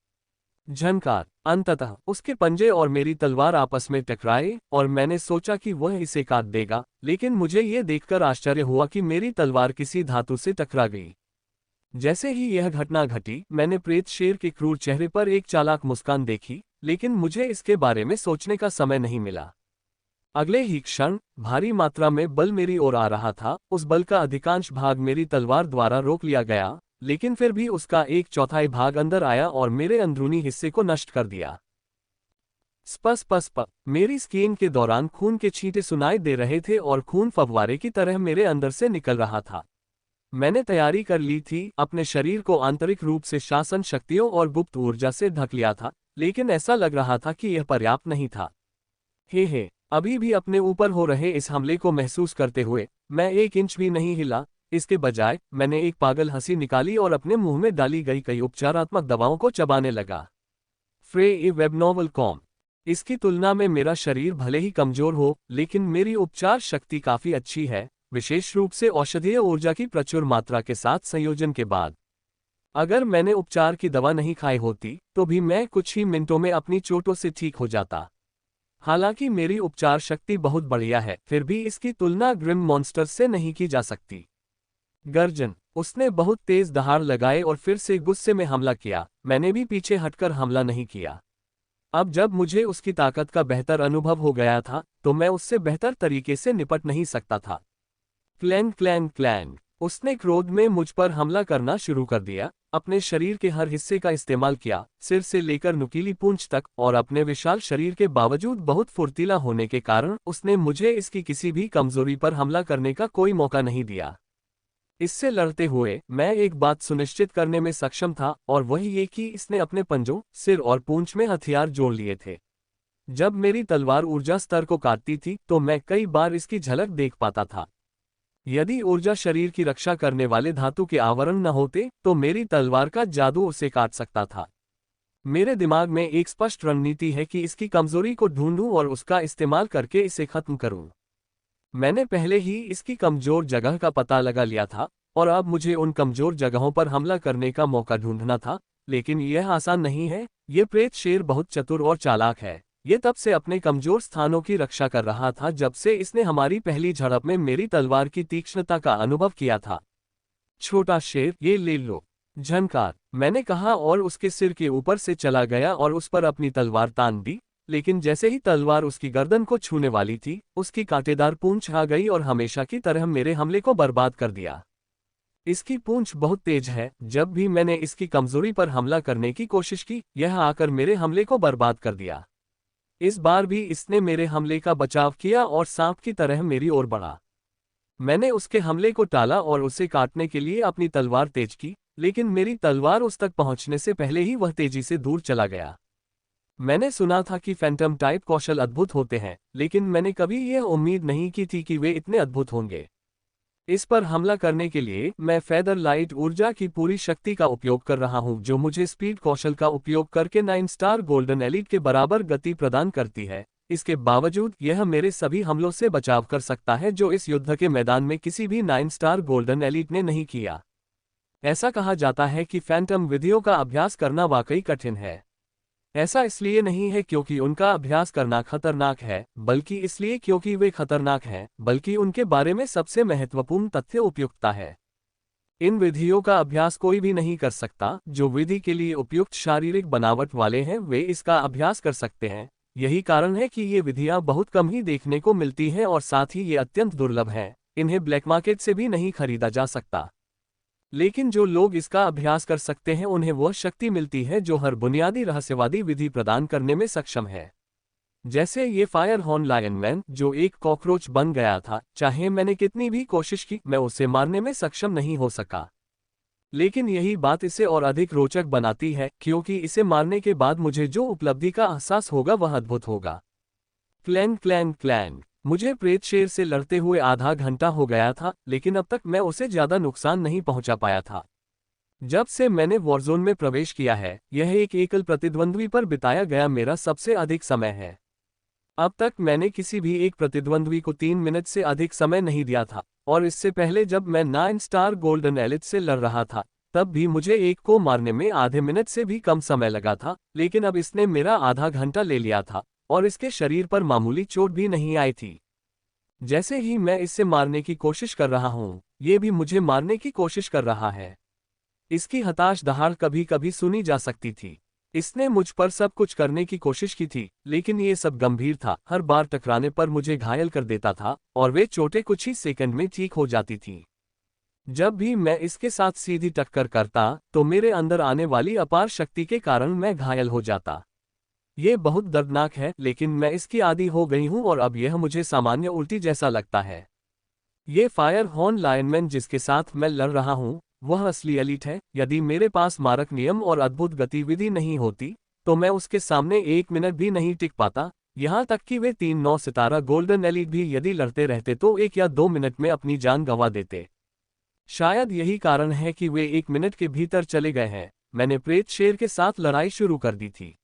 झनकार। अंततः उसके पंजे और मेरी तलवार आपस में टकराए और मैंने सोचा कि वह इसे काट देगा, लेकिन मुझे यह देखकर आश्चर्य हुआ कि मेरी तलवार किसी धातु से टकरा गई। जैसे ही यह घटना घटी, मैंने प्रेत शेर के क्रूर चेहरे पर एक चालाक मुस्कान देखी, लेकिन मुझे इसके बारे में सोचने का समय नहीं मिला। अगले ही क्षण भारी मात्रा में बल मेरी ओर आ रहा था। उस बल का अधिकांश भाग मेरी तलवार द्वारा रोक लिया गया, लेकिन फिर भी उसका 1/4 भाग अंदर आया और मेरे अंदरूनी हिस्से को नष्ट कर दिया। स्पष्ट मेरी स्किन के दौरान खून के छींटे सुनाई दे रहे थे और खून फव्वारे की तरह मेरे अंदर से निकल रहा था। मैंने तैयारी कर ली थी, अपने शरीर को आंतरिक रूप से शासन शक्तियों और गुप्त ऊर्जा से ढक लिया था, लेकिन ऐसा लग रहा था कि यह पर्याप्त नहीं था। हे, अभी भी अपने ऊपर हो रहे इस हमले को महसूस करते हुए मैं 1 इंच भी नहीं हिला। इसके बजाय मैंने एक पागल हंसी निकाली और अपने मुंह में डाली गई कई उपचारात्मक दवाओं को चबाने लगा। फ्रे ए वेब नॉवल कॉम। इसकी तुलना में मेरा शरीर भले ही कमजोर हो, लेकिन मेरी उपचार शक्ति काफी अच्छी है, विशेष रूप से औषधीय ऊर्जा की प्रचुर मात्रा के साथ संयोजन के बाद। अगर मैंने उपचार की दवा नहीं खाई होती तो भी मैं कुछ ही मिनटों में अपनी चोटों से ठीक हो जाता। हालांकि मेरी उपचार शक्ति बहुत बढ़िया है, फिर भी इसकी तुलना ग्रिम मॉन्स्टर से नहीं की जा सकती। गर्जन। उसने बहुत तेज दहाड़ लगाए और फिर से गुस्से में हमला किया। मैंने भी पीछे हटकर हमला नहीं किया। अब जब मुझे उसकी ताकत का बेहतर अनुभव हो गया था तो मैं उससे बेहतर तरीके से निपट नहीं सकता था। Clang clang clang. उसने क्रोध में मुझ पर हमला करना शुरू कर दिया, अपने शरीर के हर हिस्से का इस्तेमाल किया, सिर से लेकर नुकीली पूंछ तक, और अपने विशाल शरीर के बावजूद बहुत फुर्तीला होने के कारण उसने मुझे इसकी किसी भी कमजोरी पर हमला करने का कोई मौका नहीं दिया। इससे लड़ते हुए मैं एक बात सुनिश्चित करने में सक्षम था, और वही ये कि इसने अपने पंजों, सिर और पूंछ में हथियार जोड़ लिए थे। जब मेरी तलवार ऊर्जा स्तर को काटती थी तो मैं कई बार इसकी झलक देख पाता था। यदि ऊर्जा शरीर की रक्षा करने वाले धातु के आवरण न होते तो मेरी तलवार का जादू उसे काट सकता था। मेरे दिमाग में एक स्पष्ट रणनीति है कि इसकी कमजोरी को ढूंढूं और उसका इस्तेमाल करके इसे खत्म करूं। मैंने पहले ही इसकी कमजोर जगह का पता लगा लिया था, और अब मुझे उन कमजोर जगहों पर हमला करने का मौका ढूंढना था, लेकिन यह आसान नहीं है। ये प्रेत शेर बहुत चतुर और चालाक है। ये तब से अपने कमजोर स्थानों की रक्षा कर रहा था जब से इसने हमारी पहली झड़प में मेरी तलवार की तीक्ष्णता का अनुभव किया था। छोटा शेर, ये ले लो। झनकार, मैंने कहा और उसके सिर के ऊपर से चला गया और उस पर अपनी तलवार तान दी, लेकिन जैसे ही तलवार उसकी गर्दन को छूने वाली थी, उसकी कांटेदार पूंछ आ गई और हमेशा की तरह मेरे हमले को बर्बाद कर दिया। इसकी पूंछ बहुत तेज है। जब भी मैंने इसकी कमजोरी पर हमला करने की कोशिश की, यह आकर मेरे हमले को बर्बाद कर दिया। इस बार भी इसने मेरे हमले का बचाव किया और सांप की तरह मेरी ओर बढ़ा। मैंने उसके हमले को टाला और उसे काटने के लिए अपनी तलवार तेज की, लेकिन मेरी तलवार उस तक पहुंचने से पहले ही वह तेजी से दूर चला गया। मैंने सुना था कि फैंटम टाइप कौशल अद्भुत होते हैं, लेकिन मैंने कभी यह उम्मीद नहीं की थी कि वे इतने अद्भुत होंगे। इस पर हमला करने के लिए मैं फेदर लाइट ऊर्जा की पूरी शक्ति का उपयोग कर रहा हूं, जो मुझे स्पीड कौशल का उपयोग करके 9 स्टार गोल्डन एलीट के बराबर गति प्रदान करती है। इसके बावजूद यह मेरे सभी हमलों से बचाव कर सकता है, जो इस युद्ध के मैदान में किसी भी 9 स्टार गोल्डन एलीट ने नहीं किया। ऐसा कहा जाता है कि फैंटम विधियों का अभ्यास करना वाकई कठिन है। ऐसा इसलिए नहीं है क्योंकि उनका अभ्यास करना खतरनाक है, बल्कि इसलिए क्योंकि वे खतरनाक हैं, बल्कि उनके बारे में सबसे महत्वपूर्ण तथ्य उपयुक्तता है। इन विधियों का अभ्यास कोई भी नहीं कर सकता। जो विधि के लिए उपयुक्त शारीरिक बनावट वाले हैं वे इसका अभ्यास कर सकते हैं। यही कारण है कि ये विधियां बहुत कम ही देखने को मिलती हैं और साथ ही ये अत्यंत दुर्लभ हैं। इन्हें ब्लैक मार्केट से भी नहीं खरीदा जा सकता। लेकिन जो लोग इसका अभ्यास कर सकते हैं उन्हें वह शक्ति मिलती है जो हर बुनियादी रहस्यवादी विधि प्रदान करने में सक्षम है। जैसे ये फायर हॉर्न लायनमैन, जो एक कॉकरोच बन गया था। चाहे मैंने कितनी भी कोशिश की, मैं उसे मारने में सक्षम नहीं हो सका। लेकिन यही बात इसे और अधिक रोचक बनाती है, क्योंकि इसे मारने के बाद मुझे जो उपलब्धि का एहसास होगा वह अद्भुत होगा। Clang clang clang. मुझे प्रेत शेर से लड़ते हुए आधा घंटा हो गया था, लेकिन अब तक मैं उसे ज्यादा नुकसान नहीं पहुंचा पाया था। जब से मैंने वॉरजोन में प्रवेश किया है, यह एक एकल प्रतिद्वंद्वी पर बिताया गया मेरा सबसे अधिक समय है। अब तक मैंने किसी भी एक प्रतिद्वंद्वी को 3 मिनट से अधिक समय नहीं दिया था, और इससे पहले जब मैं 9 स्टार गोल्डन एलिट से लड़ रहा था, तब भी मुझे एक को मारने में आधे मिनट से भी कम समय लगा था। लेकिन अब इसने मेरा आधा घंटा ले लिया था, और इसके शरीर पर मामूली चोट भी नहीं आई थी। जैसे ही मैं इससे मारने की कोशिश कर रहा हूं, ये भी मुझे मारने की कोशिश कर रहा है। इसकी हताश दहाड़ कभी कभी सुनी जा सकती थी। इसने मुझ पर सब कुछ करने की कोशिश की थी, लेकिन ये सब गंभीर था। हर बार टकराने पर मुझे घायल कर देता था, और वे चोटें कुछ ही सेकंड में ठीक हो जाती थीं। जब भी मैं इसके साथ सीधी टक्कर करता तो मेरे अंदर आने वाली अपार शक्ति के कारण मैं घायल हो जाता। ये बहुत दर्दनाक है, लेकिन मैं इसकी आदी हो गई हूं और अब यह मुझे सामान्य उल्टी जैसा लगता है। ये फायर हॉर्न लाइनमैन जिसके साथ मैं लड़ रहा हूँ वह असली एलिट है। यदि मेरे पास मारक नियम और अद्भुत गतिविधि नहीं होती तो मैं उसके सामने 1 मिनट भी नहीं टिक पाता। यहाँ तक कि वे 3 9 सितारा गोल्डन एलिट भी यदि लड़ते रहते तो 1 या 2 मिनट में अपनी जान गंवा देते। शायद यही कारण है कि वे 1 मिनट के भीतर चले गए हैं। मैंने प्रेत शेर के साथ लड़ाई शुरू कर दी थी।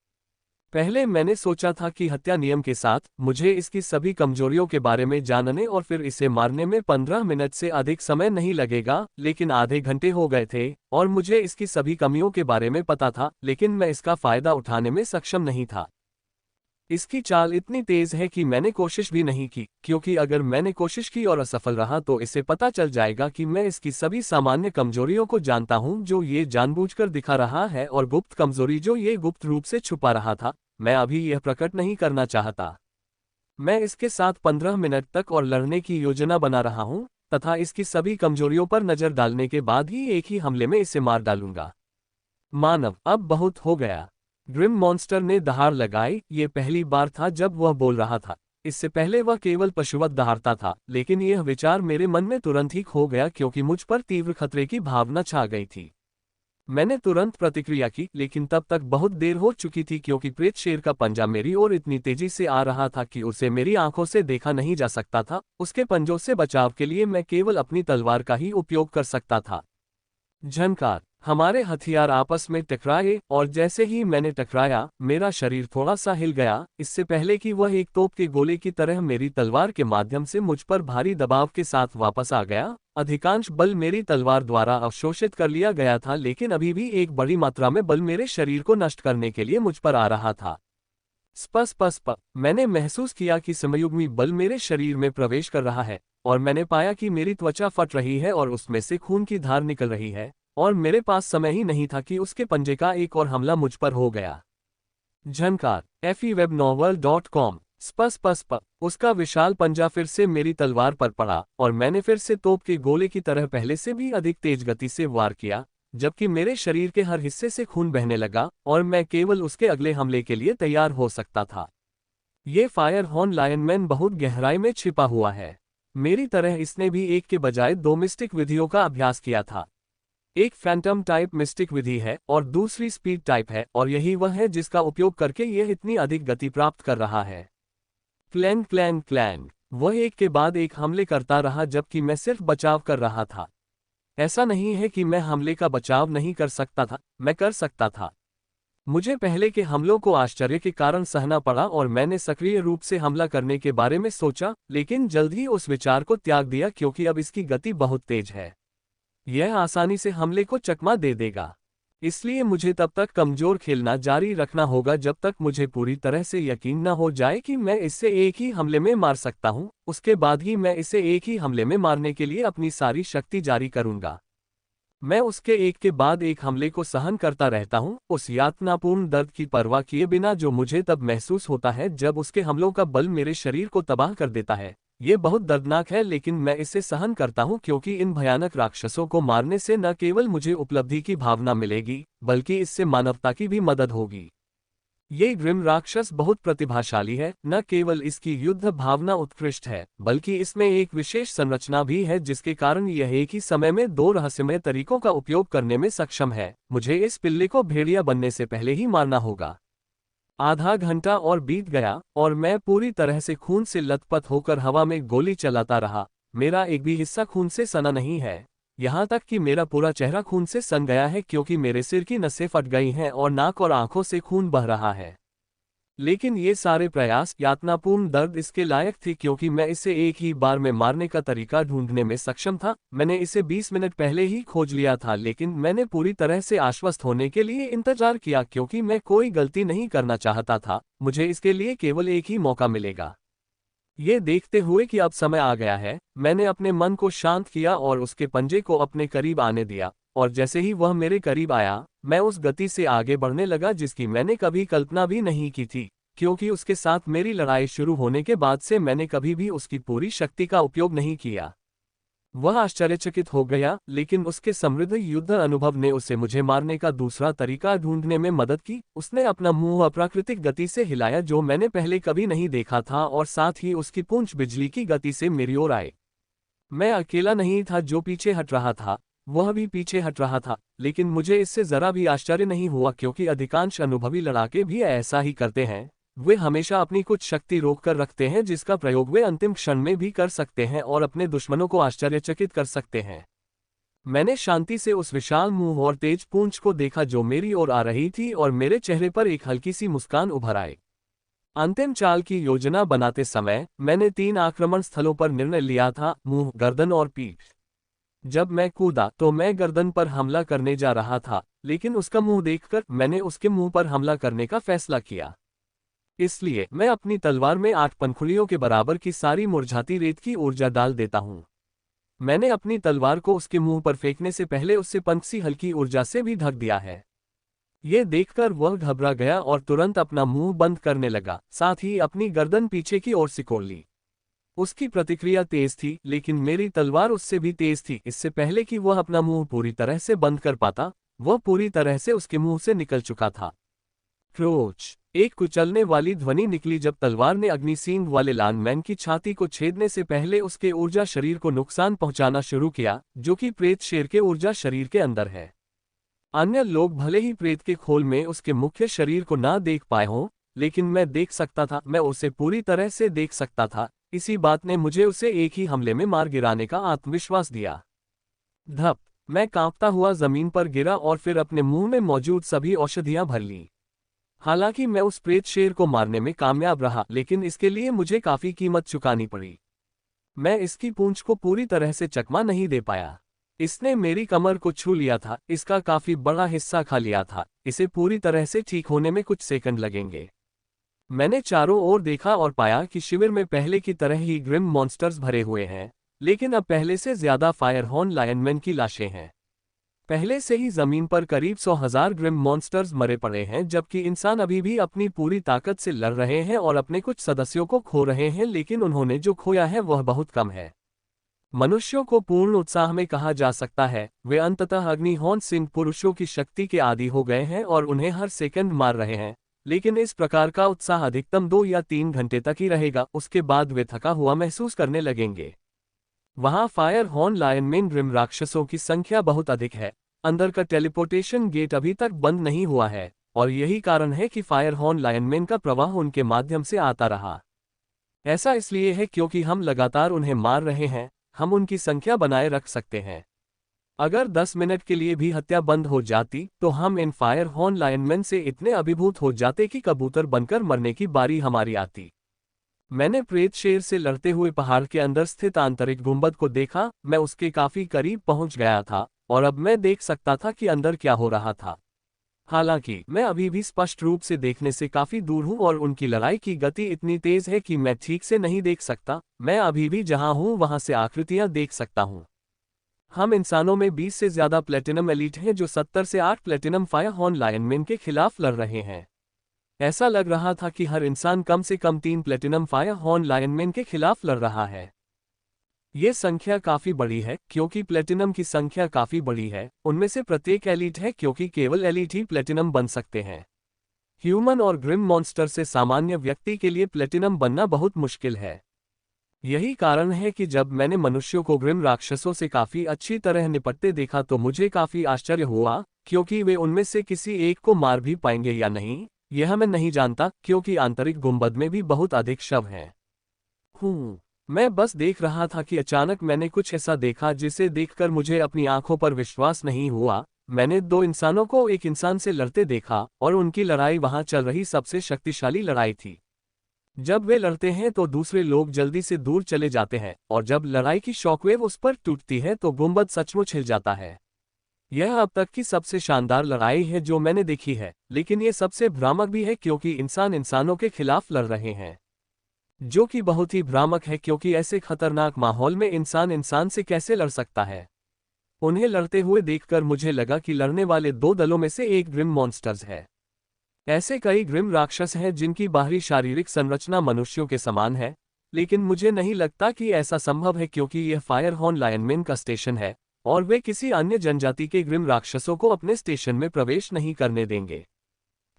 पहले मैंने सोचा था कि हत्या नियम के साथ मुझे इसकी सभी कमजोरियों के बारे में जानने और फिर इसे मारने में 15 मिनट से अधिक समय नहीं लगेगा, लेकिन आधे घंटे हो गए थे और मुझे इसकी सभी कमियों के बारे में पता था, लेकिन मैं इसका फायदा उठाने में सक्षम नहीं था। इसकी चाल इतनी तेज है कि मैंने कोशिश भी नहीं की, क्योंकि अगर मैंने कोशिश की और असफल रहा तो इसे पता चल जाएगा कि मैं इसकी सभी सामान्य कमजोरियों को जानता हूं जो ये जानबूझकर दिखा रहा है, और गुप्त कमजोरी जो ये गुप्त रूप से छुपा रहा था, मैं अभी यह प्रकट नहीं करना चाहता। मैं इसके साथ 15 मिनट तक और लड़ने की योजना बना रहा हूं तथा इसकी सभी कमजोरियों पर नजर डालने के बाद ही एक ही हमले में इसे मार डालूंगा। मानव, अब बहुत हो गया। ग्रिम मॉन्स्टर ने दहाड़ लगाई। ये पहली बार था जब वह बोल रहा था। इससे पहले वह केवल पशुवत दहाड़ता था, लेकिन यह विचार मेरे मन में तुरंत ही खो गया क्योंकि मुझ पर तीव्र खतरे की भावना छा गई थी। मैंने तुरंत प्रतिक्रिया की, लेकिन तब तक बहुत देर हो चुकी थी क्योंकि प्रेत शेर का पंजा मेरी ओर इतनी तेजी से आ रहा था कि उसे मेरी आंखों से देखा नहीं जा सकता था। उसके पंजों से बचाव के लिए मैं केवल अपनी तलवार का ही उपयोग कर सकता था। झनकार, हमारे हथियार आपस में टकराए और जैसे ही मैंने टकराया मेरा शरीर थोड़ा सा हिल गया, इससे पहले कि वह एक तोप के गोले की तरह मेरी तलवार के माध्यम से मुझ पर भारी दबाव के साथ वापस आ गया। अधिकांश बल मेरी तलवार द्वारा अवशोषित कर लिया गया था, लेकिन अभी भी एक बड़ी मात्रा में बल मेरे शरीर को नष्ट करने के लिए मुझ पर आ रहा था। स्पष्ट मैंने महसूस किया कि समयुग्मी बल मेरे शरीर में प्रवेश कर रहा है, और मैंने पाया कि मेरी त्वचा फट रही है और उसमें से खून की धार निकल रही है, और मेरे पास समय ही नहीं था कि उसके पंजे का एक और हमला मुझ पर हो गया। झनकार, fewebnovel.com। स्पष्ट उसका विशाल पंजा फिर से मेरी तलवार पर पड़ा और मैंने फिर से तोप के गोले की तरह पहले से भी अधिक तेज गति से वार किया, जबकि मेरे शरीर के हर हिस्से से खून बहने लगा और मैं केवल उसके अगले हमले के लिए तैयार हो सकता था। ये फायर हॉर्न लायनमैन बहुत गहराई में छिपा हुआ है। मेरी तरह इसने भी एक के बजाय 2 मिस्टिक विधियों का अभ्यास किया था। एक फैंटम टाइप मिस्टिक विधि है और दूसरी स्पीड टाइप है, और यही वह है जिसका उपयोग करके यह इतनी अधिक गति प्राप्त कर रहा है। क्लैंग क्लैंग क्लैंग, वह एक के बाद एक हमले करता रहा जबकि मैं सिर्फ बचाव कर रहा था। ऐसा नहीं है कि मैं हमले का बचाव नहीं कर सकता था, मैं कर सकता था। मुझे पहले के हमलों को आश्चर्य के कारण सहना पड़ा और मैंने सक्रिय रूप से हमला करने के बारे में सोचा, लेकिन जल्द ही उस विचार को त्याग दिया क्योंकि अब इसकी गति बहुत तेज है। यह आसानी से हमले को चकमा दे देगा। इसलिए मुझे तब तक कमजोर खेलना जारी रखना होगा जब तक मुझे पूरी तरह से यकीन न हो जाए कि मैं इससे एक ही हमले में मार सकता हूं। उसके बाद ही मैं इसे एक ही हमले में मारने के लिए अपनी सारी शक्ति जारी करूंगा। मैं उसके एक के बाद एक हमले को सहन करता रहता हूं, उस यातनापूर्ण दर्द की परवाह किए बिना जो मुझे तब महसूस होता है जब उसके हमलों का बल मेरे शरीर को तबाह कर देता है। ये बहुत दर्दनाक है, लेकिन मैं इसे सहन करता हूं क्योंकि इन भयानक राक्षसों को मारने से न केवल मुझे उपलब्धि की भावना मिलेगी, बल्कि इससे मानवता की भी मदद होगी। ये ग्रिम राक्षस बहुत प्रतिभाशाली है। न केवल इसकी युद्ध भावना उत्कृष्ट है, बल्कि इसमें एक विशेष संरचना भी है जिसके कारण यह एक ही समय में 2 रहस्यमय तरीकों का उपयोग करने में सक्षम है। मुझे इस पिल्ले को भेड़िया बनने से पहले ही मारना होगा। आधा घंटा और बीत गया और मैं पूरी तरह से खून से लथपथ होकर हवा में गोली चलाता रहा। मेरा एक भी हिस्सा खून से सना नहीं है, यहाँ तक कि मेरा पूरा चेहरा खून से सन गया है क्योंकि मेरे सिर की नसें फट गई हैं और नाक और आंखों से खून बह रहा है। लेकिन ये सारे प्रयास, यातनापूर्ण दर्द इसके लायक थी क्योंकि मैं इसे एक ही बार में मारने का तरीका ढूंढने में सक्षम था। मैंने इसे 20 मिनट पहले ही खोज लिया था, लेकिन मैंने पूरी तरह से आश्वस्त होने के लिए इंतजार किया क्योंकि मैं कोई गलती नहीं करना चाहता था। मुझे इसके लिए केवल एक ही मौका मिलेगा। ये देखते हुए कि अब समय आ गया है, मैंने अपने मन को शांत किया और उसके पंजे को अपने करीब आने दिया, और जैसे ही वह मेरे करीब आया, मैं उस गति से आगे बढ़ने लगा जिसकी मैंने कभी कल्पना भी नहीं की थी, क्योंकि उसके साथ मेरी लड़ाई शुरू होने के बाद से मैंने कभी भी उसकी पूरी शक्ति का उपयोग नहीं किया। वह आश्चर्यचकित हो गया, लेकिन उसके समृद्ध युद्ध अनुभव ने उसे मुझे मारने का दूसरा तरीका ढूंढने में मदद की। उसने अपना मुंह अप्राकृतिक गति से हिलाया जो मैंने पहले कभी नहीं देखा था, और साथ ही उसकी पूंछ बिजली की गति से मेरी ओर आए। मैं अकेला नहीं था जो पीछे हट रहा था, वह भी पीछे हट रहा था, लेकिन मुझे इससे जरा भी आश्चर्य नहीं हुआ क्योंकि अधिकांश अनुभवी लड़ाके भी ऐसा ही करते हैं। वे हमेशा अपनी कुछ शक्ति रोककर रखते हैं जिसका प्रयोग वे अंतिम क्षण में भी कर सकते हैं और अपने दुश्मनों को आश्चर्यचकित कर सकते हैं। मैंने शांति से उस विशाल मुंह और तेज पूंछ को देखा जो मेरी ओर आ रही थी और मेरे चेहरे पर एक हल्की सी मुस्कान उभर आई। अंतिम चाल की योजना बनाते समय मैंने 3 आक्रमण स्थलों पर निर्णय लिया था, मुंह, गर्दन और पीठ। जब मैं कूदा तो मैं गर्दन पर हमला करने जा रहा था, लेकिन उसका मुंह देखकर मैंने उसके मुंह पर हमला करने का फैसला किया। इसलिए मैं अपनी तलवार में 8 पंखुड़ियों के बराबर की सारी मुरझाती रेत की ऊर्जा डाल देता हूं। मैंने अपनी तलवार को उसके मुंह पर फेंकने से पहले उससे पंख सी हल्की ऊर्जा से भी ढक दिया है। ये देखकर वह घबरा गया और तुरंत अपना मुंह बंद करने लगा, साथ ही अपनी गर्दन पीछे की ओर सिकोड़ ली। उसकी प्रतिक्रिया तेज थी, लेकिन मेरी तलवार उससे भी तेज थी। इससे पहले कि वह अपना मुंह पूरी तरह से बंद कर पाता, वह पूरी तरह से उसके मुंह से निकल चुका था। क्रोच! एक कुचलने वाली ध्वनि निकली जब तलवार ने अग्निसींग वाले लानमैन की छाती को छेदने से पहले उसके ऊर्जा शरीर को नुकसान पहुंचाना शुरू किया, जो कि प्रेत शेर के ऊर्जा शरीर के अंदर है। अन्य लोग भले ही प्रेत के खोल में उसके मुख्य शरीर को ना देख पाए हों, लेकिन मैं देख सकता था, मैं उसे पूरी तरह से देख सकता था। इसी बात ने मुझे उसे एक ही हमले में मार गिराने का आत्मविश्वास दिया। धप! मैं कांपता हुआ जमीन पर गिरा और फिर अपने मुंह में मौजूद सभी औषधियां भर लीं। हालांकि मैं उस प्रेत शेर को मारने में कामयाब रहा, लेकिन इसके लिए मुझे काफी कीमत चुकानी पड़ी। मैं इसकी पूंछ को पूरी तरह से चकमा नहीं दे पाया। इसने मेरी कमर को छू लिया था, इसका काफी बड़ा हिस्सा खा लिया था। इसे पूरी तरह से ठीक होने में कुछ सेकंड लगेंगे। मैंने चारों ओर देखा और पाया कि शिविर में पहले की तरह ही ग्रिम मॉन्स्टर्स भरे हुए हैं, लेकिन अब पहले से ज्यादा फायरहॉर्न लायनमैन की लाशें हैं। पहले से ही जमीन पर करीब 100,000 ग्रिम मॉन्स्टर्स मरे पड़े हैं, जबकि इंसान अभी भी अपनी पूरी ताकत से लड़ रहे हैं और अपने कुछ सदस्यों को खो रहे हैं, लेकिन उन्होंने जो खोया है वह बहुत कम है। मनुष्यों को पूर्ण उत्साह में कहा जा सकता है। वे अंततः अग्निहोर्ण सिंह पुरुषों की शक्ति के आदी हो गए हैं और उन्हें हर सेकंड मार रहे हैं, लेकिन इस प्रकार का उत्साह अधिकतम 2 या 3 घंटे तक ही रहेगा। उसके बाद वे थका हुआ महसूस करने लगेंगे। वहां फायरहॉर्न लायनमैन ग्रिम राक्षसों की संख्या बहुत अधिक है। अंदर का टेलीपोर्टेशन गेट अभी तक बंद नहीं हुआ है, और यही कारण है कि फायरहॉर्न लायनमैन का प्रवाह उनके माध्यम से आता रहा। ऐसा इसलिए है क्योंकि हम लगातार उन्हें मार रहे हैं। हम उनकी संख्या बनाए रख सकते हैं। अगर 10 मिनट के लिए भी हत्या बंद हो जाती तो हम इन फायरहॉर्न लायनमैन से इतने अभिभूत हो जाते कि कबूतर बनकर मरने की बारी हमारी आती। मैंने प्रेत शेर से लड़ते हुए पहाड़ के अंदर स्थित आंतरिक गुंबद को देखा। मैं उसके काफी करीब पहुंच गया था और अब मैं देख सकता था कि अंदर क्या हो रहा था। हालांकि मैं अभी भी स्पष्ट रूप से देखने से काफी दूर हूं और उनकी लड़ाई की गति इतनी तेज है कि मैं ठीक से नहीं देख सकता। मैं अभी भी जहां हूं वहां से आकृतियां देख सकता हूं। हम इंसानों में 20 से ज्यादा प्लेटिनम एलीट हैं जो 70 से 8 प्लेटिनम फायरहॉर्न लायनमैन के खिलाफ लड़ रहे हैं। ऐसा लग रहा था कि हर इंसान कम से कम 3 प्लेटिनम फायरहॉर्न लायनमैन के खिलाफ लड़ रहा है। ये संख्या काफी बड़ी है क्योंकि प्लेटिनम की संख्या काफी बड़ी है। उनमें से प्रत्येक एलीट है क्योंकि केवल एलीट ही प्लेटिनम बन सकते हैं। ह्यूमन और ग्रिम मॉन्स्टर से सामान्य व्यक्ति के लिए प्लेटिनम बनना बहुत मुश्किल है। यही कारण है कि जब मैंने मनुष्यों को ग्रिम राक्षसों से काफी अच्छी तरह निपटते देखा तो मुझे काफी आश्चर्य हुआ, क्योंकि वे उनमें से किसी एक को मार भी पाएंगे या नहीं यह मैं नहीं जानता, क्योंकि आंतरिक गुंबद में भी बहुत अधिक शव हैं। मैं बस देख रहा था कि अचानक मैंने कुछ ऐसा देखा जिसे देखकर मुझे अपनी आंखों पर विश्वास नहीं हुआ। मैंने 2 इंसानों को एक इंसान से लड़ते देखा और उनकी लड़ाई वहां चल रही सबसे शक्तिशाली लड़ाई थी। जब वे लड़ते हैं तो दूसरे लोग जल्दी से दूर चले जाते हैं, और जब लड़ाई की शॉकवेव उस पर टूटती है तो गुंबद सचमुच हिल जाता है। यह अब तक की सबसे शानदार लड़ाई है जो मैंने देखी है, लेकिन यह सबसे भ्रामक भी है क्योंकि इंसान इंसानों के खिलाफ लड़ रहे हैं, जो कि बहुत ही भ्रामक है क्योंकि ऐसे खतरनाक माहौल में इंसान इंसान से कैसे लड़ सकता है। उन्हें लड़ते हुए देखकर मुझे लगा कि लड़ने वाले 2 दलों में से एक ग्रिम मॉन्स्टर्स है। ऐसे कई ग्रिम राक्षस हैं जिनकी बाहरी शारीरिक संरचना मनुष्यों के समान है, लेकिन मुझे नहीं लगता कि ऐसा संभव है क्योंकि यह फायरहॉर्न लायनमैन का स्टेशन है और वे किसी अन्य जनजाति के ग्रिम राक्षसों को अपने स्टेशन में प्रवेश नहीं करने देंगे।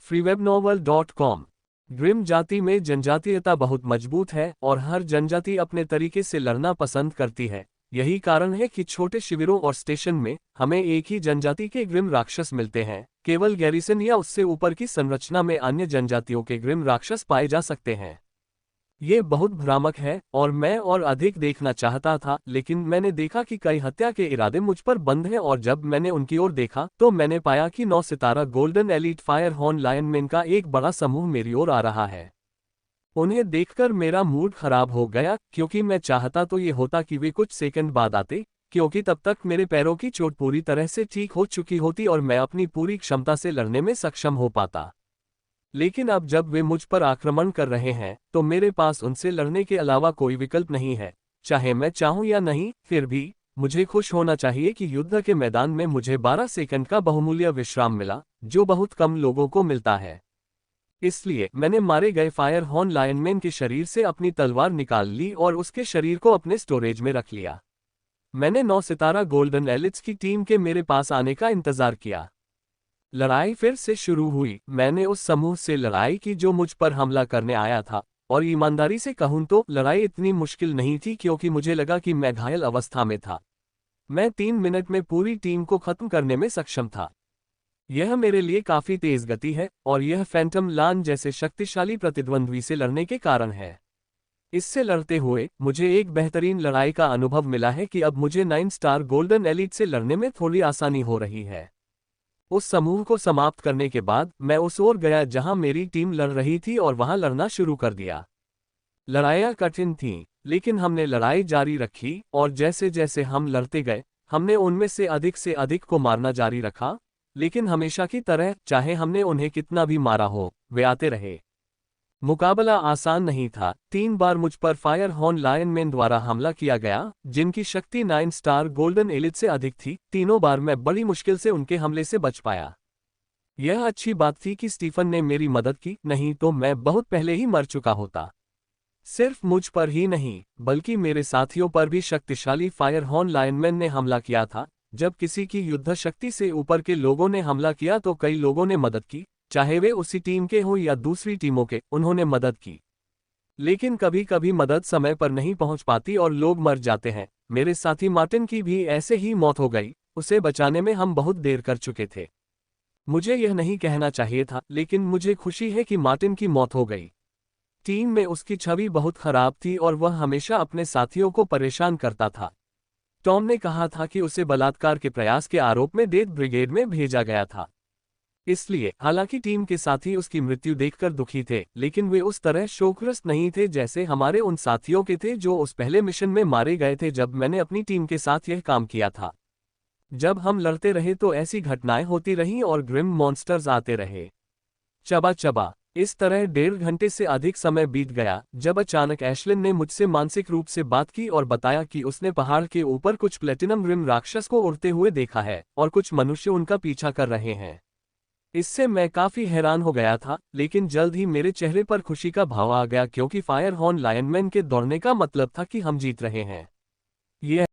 freewebnovel.com। ग्रिम जाति में जनजातीयता बहुत मजबूत है और हर जनजाति अपने तरीके से लड़ना पसंद करती है। यही कारण है कि छोटे शिविरों और स्टेशन में हमें एक ही जनजाति के ग्रिम राक्षस मिलते हैं। केवल गैरिसन या उससे ऊपर की संरचना में अन्य जनजातियों के ग्रिम राक्षस पाए जा सकते हैं। ये बहुत भ्रामक है और मैं और अधिक देखना चाहता था, लेकिन मैंने देखा कि कई हत्या के इरादे मुझ पर बंद हैं और जब मैंने उनकी ओर देखा तो मैंने पाया कि 9 सितारा गोल्डन एलीट फायर हॉर्न लायनमैन का एक बड़ा समूह मेरी ओर आ रहा है। उन्हें देखकर मेरा मूड खराब हो गया, क्योंकि मैं चाहता तो ये होता कि वे कुछ सेकंड बाद आते, क्योंकि तब तक मेरे पैरों की चोट पूरी तरह से ठीक हो चुकी होती और मैं अपनी पूरी क्षमता से लड़ने में सक्षम हो पाता। लेकिन अब जब वे मुझ पर आक्रमण कर रहे हैं तो मेरे पास उनसे लड़ने के अलावा कोई विकल्प नहीं है, चाहे मैं चाहूं या नहीं। फिर भी मुझे खुश होना चाहिए कि युद्ध के मैदान में मुझे 12 सेकंड का बहुमूल्य विश्राम मिला, जो बहुत कम लोगों को मिलता है। इसलिए मैंने मारे गए फायर हॉर्न लायनमैन के शरीर से अपनी तलवार निकाल ली और उसके शरीर को अपने स्टोरेज में रख लिया। मैंने 9 सितारा गोल्डन एलिट्स की टीम के मेरे पास आने का इंतजार किया। लड़ाई फिर से शुरू हुई। मैंने उस समूह से लड़ाई की जो मुझ पर हमला करने आया था, और ईमानदारी से कहूं तो लड़ाई इतनी मुश्किल नहीं थी, क्योंकि मुझे लगा कि मैं घायल अवस्था में था। मैं 3 मिनट में पूरी टीम को खत्म करने में सक्षम था। यह मेरे लिए काफी तेज गति है और यह फैंटम लान जैसे शक्तिशाली प्रतिद्वंद्वी से लड़ने के कारण है। इससे लड़ते हुए मुझे एक बेहतरीन लड़ाई का अनुभव मिला है कि अब मुझे 9 स्टार गोल्डन एलीट से लड़ने में थोड़ी आसानी हो रही है। उस समूह को समाप्त करने के बाद मैं उस ओर गया जहां मेरी टीम लड़ रही थी और वहां लड़ना शुरू कर दिया। लड़ाइयां कठिन थीं, लेकिन हमने लड़ाई जारी रखी और जैसे जैसे हम लड़ते गए हमने उनमें से अधिक को मारना जारी रखा। लेकिन हमेशा की तरह, चाहे हमने उन्हें कितना भी मारा हो, वे आते रहे। मुकाबला आसान नहीं था। 3 बार मुझ पर फायर हॉर्न लायनमैन द्वारा हमला किया गया, जिनकी शक्ति 9 स्टार गोल्डन एलिट से अधिक थी। तीनों बार मैं बड़ी मुश्किल से उनके हमले से बच पाया। यह अच्छी बात थी कि स्टीफन ने मेरी मदद की, नहीं तो मैं बहुत पहले ही मर चुका होता। सिर्फ मुझ पर ही नहीं, बल्कि मेरे साथियों पर भी शक्तिशाली फायर हॉर्न लायनमैन ने हमला किया था। जब किसी की युद्ध शक्ति से ऊपर के लोगों ने हमला किया तो कई लोगों ने मदद की, चाहे वे उसी टीम के हों या दूसरी टीमों के, उन्होंने मदद की। लेकिन कभी कभी मदद समय पर नहीं पहुंच पाती और लोग मर जाते हैं। मेरे साथी मार्टिन की भी ऐसे ही मौत हो गई। उसे बचाने में हम बहुत देर कर चुके थे। मुझे यह नहीं कहना चाहिए था, लेकिन मुझे खुशी है कि मार्टिन की मौत हो गई। टीम में उसकी छवि बहुत खराब थी और वह हमेशा अपने साथियों को परेशान करता था। टॉम ने कहा था कि उसे बलात्कार के प्रयास के आरोप में डेथ ब्रिगेड में भेजा गया था। इसलिए हालांकि टीम के साथी उसकी मृत्यु देखकर दुखी थे, लेकिन वे उस तरह शोकग्रस्त नहीं थे जैसे हमारे उन साथियों के थे जो उस पहले मिशन में मारे गए थे जब मैंने अपनी टीम के साथ यह काम किया था। जब हम लड़ते रहे तो ऐसी घटनाएं होती रहीं और ग्रिम मॉन्स्टर्स आते रहे। चबा चबा इस तरह 1.5 घंटे से अधिक समय बीत गया, जब अचानक एशलिन ने मुझसे मानसिक रूप से बात की और बताया कि उसने पहाड़ के ऊपर कुछ प्लेटिनम ग्रिम राक्षस को उड़ते हुए देखा है और कुछ मनुष्य उनका पीछा कर रहे हैं। इससे मैं काफी हैरान हो गया था, लेकिन जल्द ही मेरे चेहरे पर खुशी का भाव आ गया, क्योंकि फायर हॉर्न लायनमैन के दौड़ने का मतलब था कि हम जीत रहे हैं। यह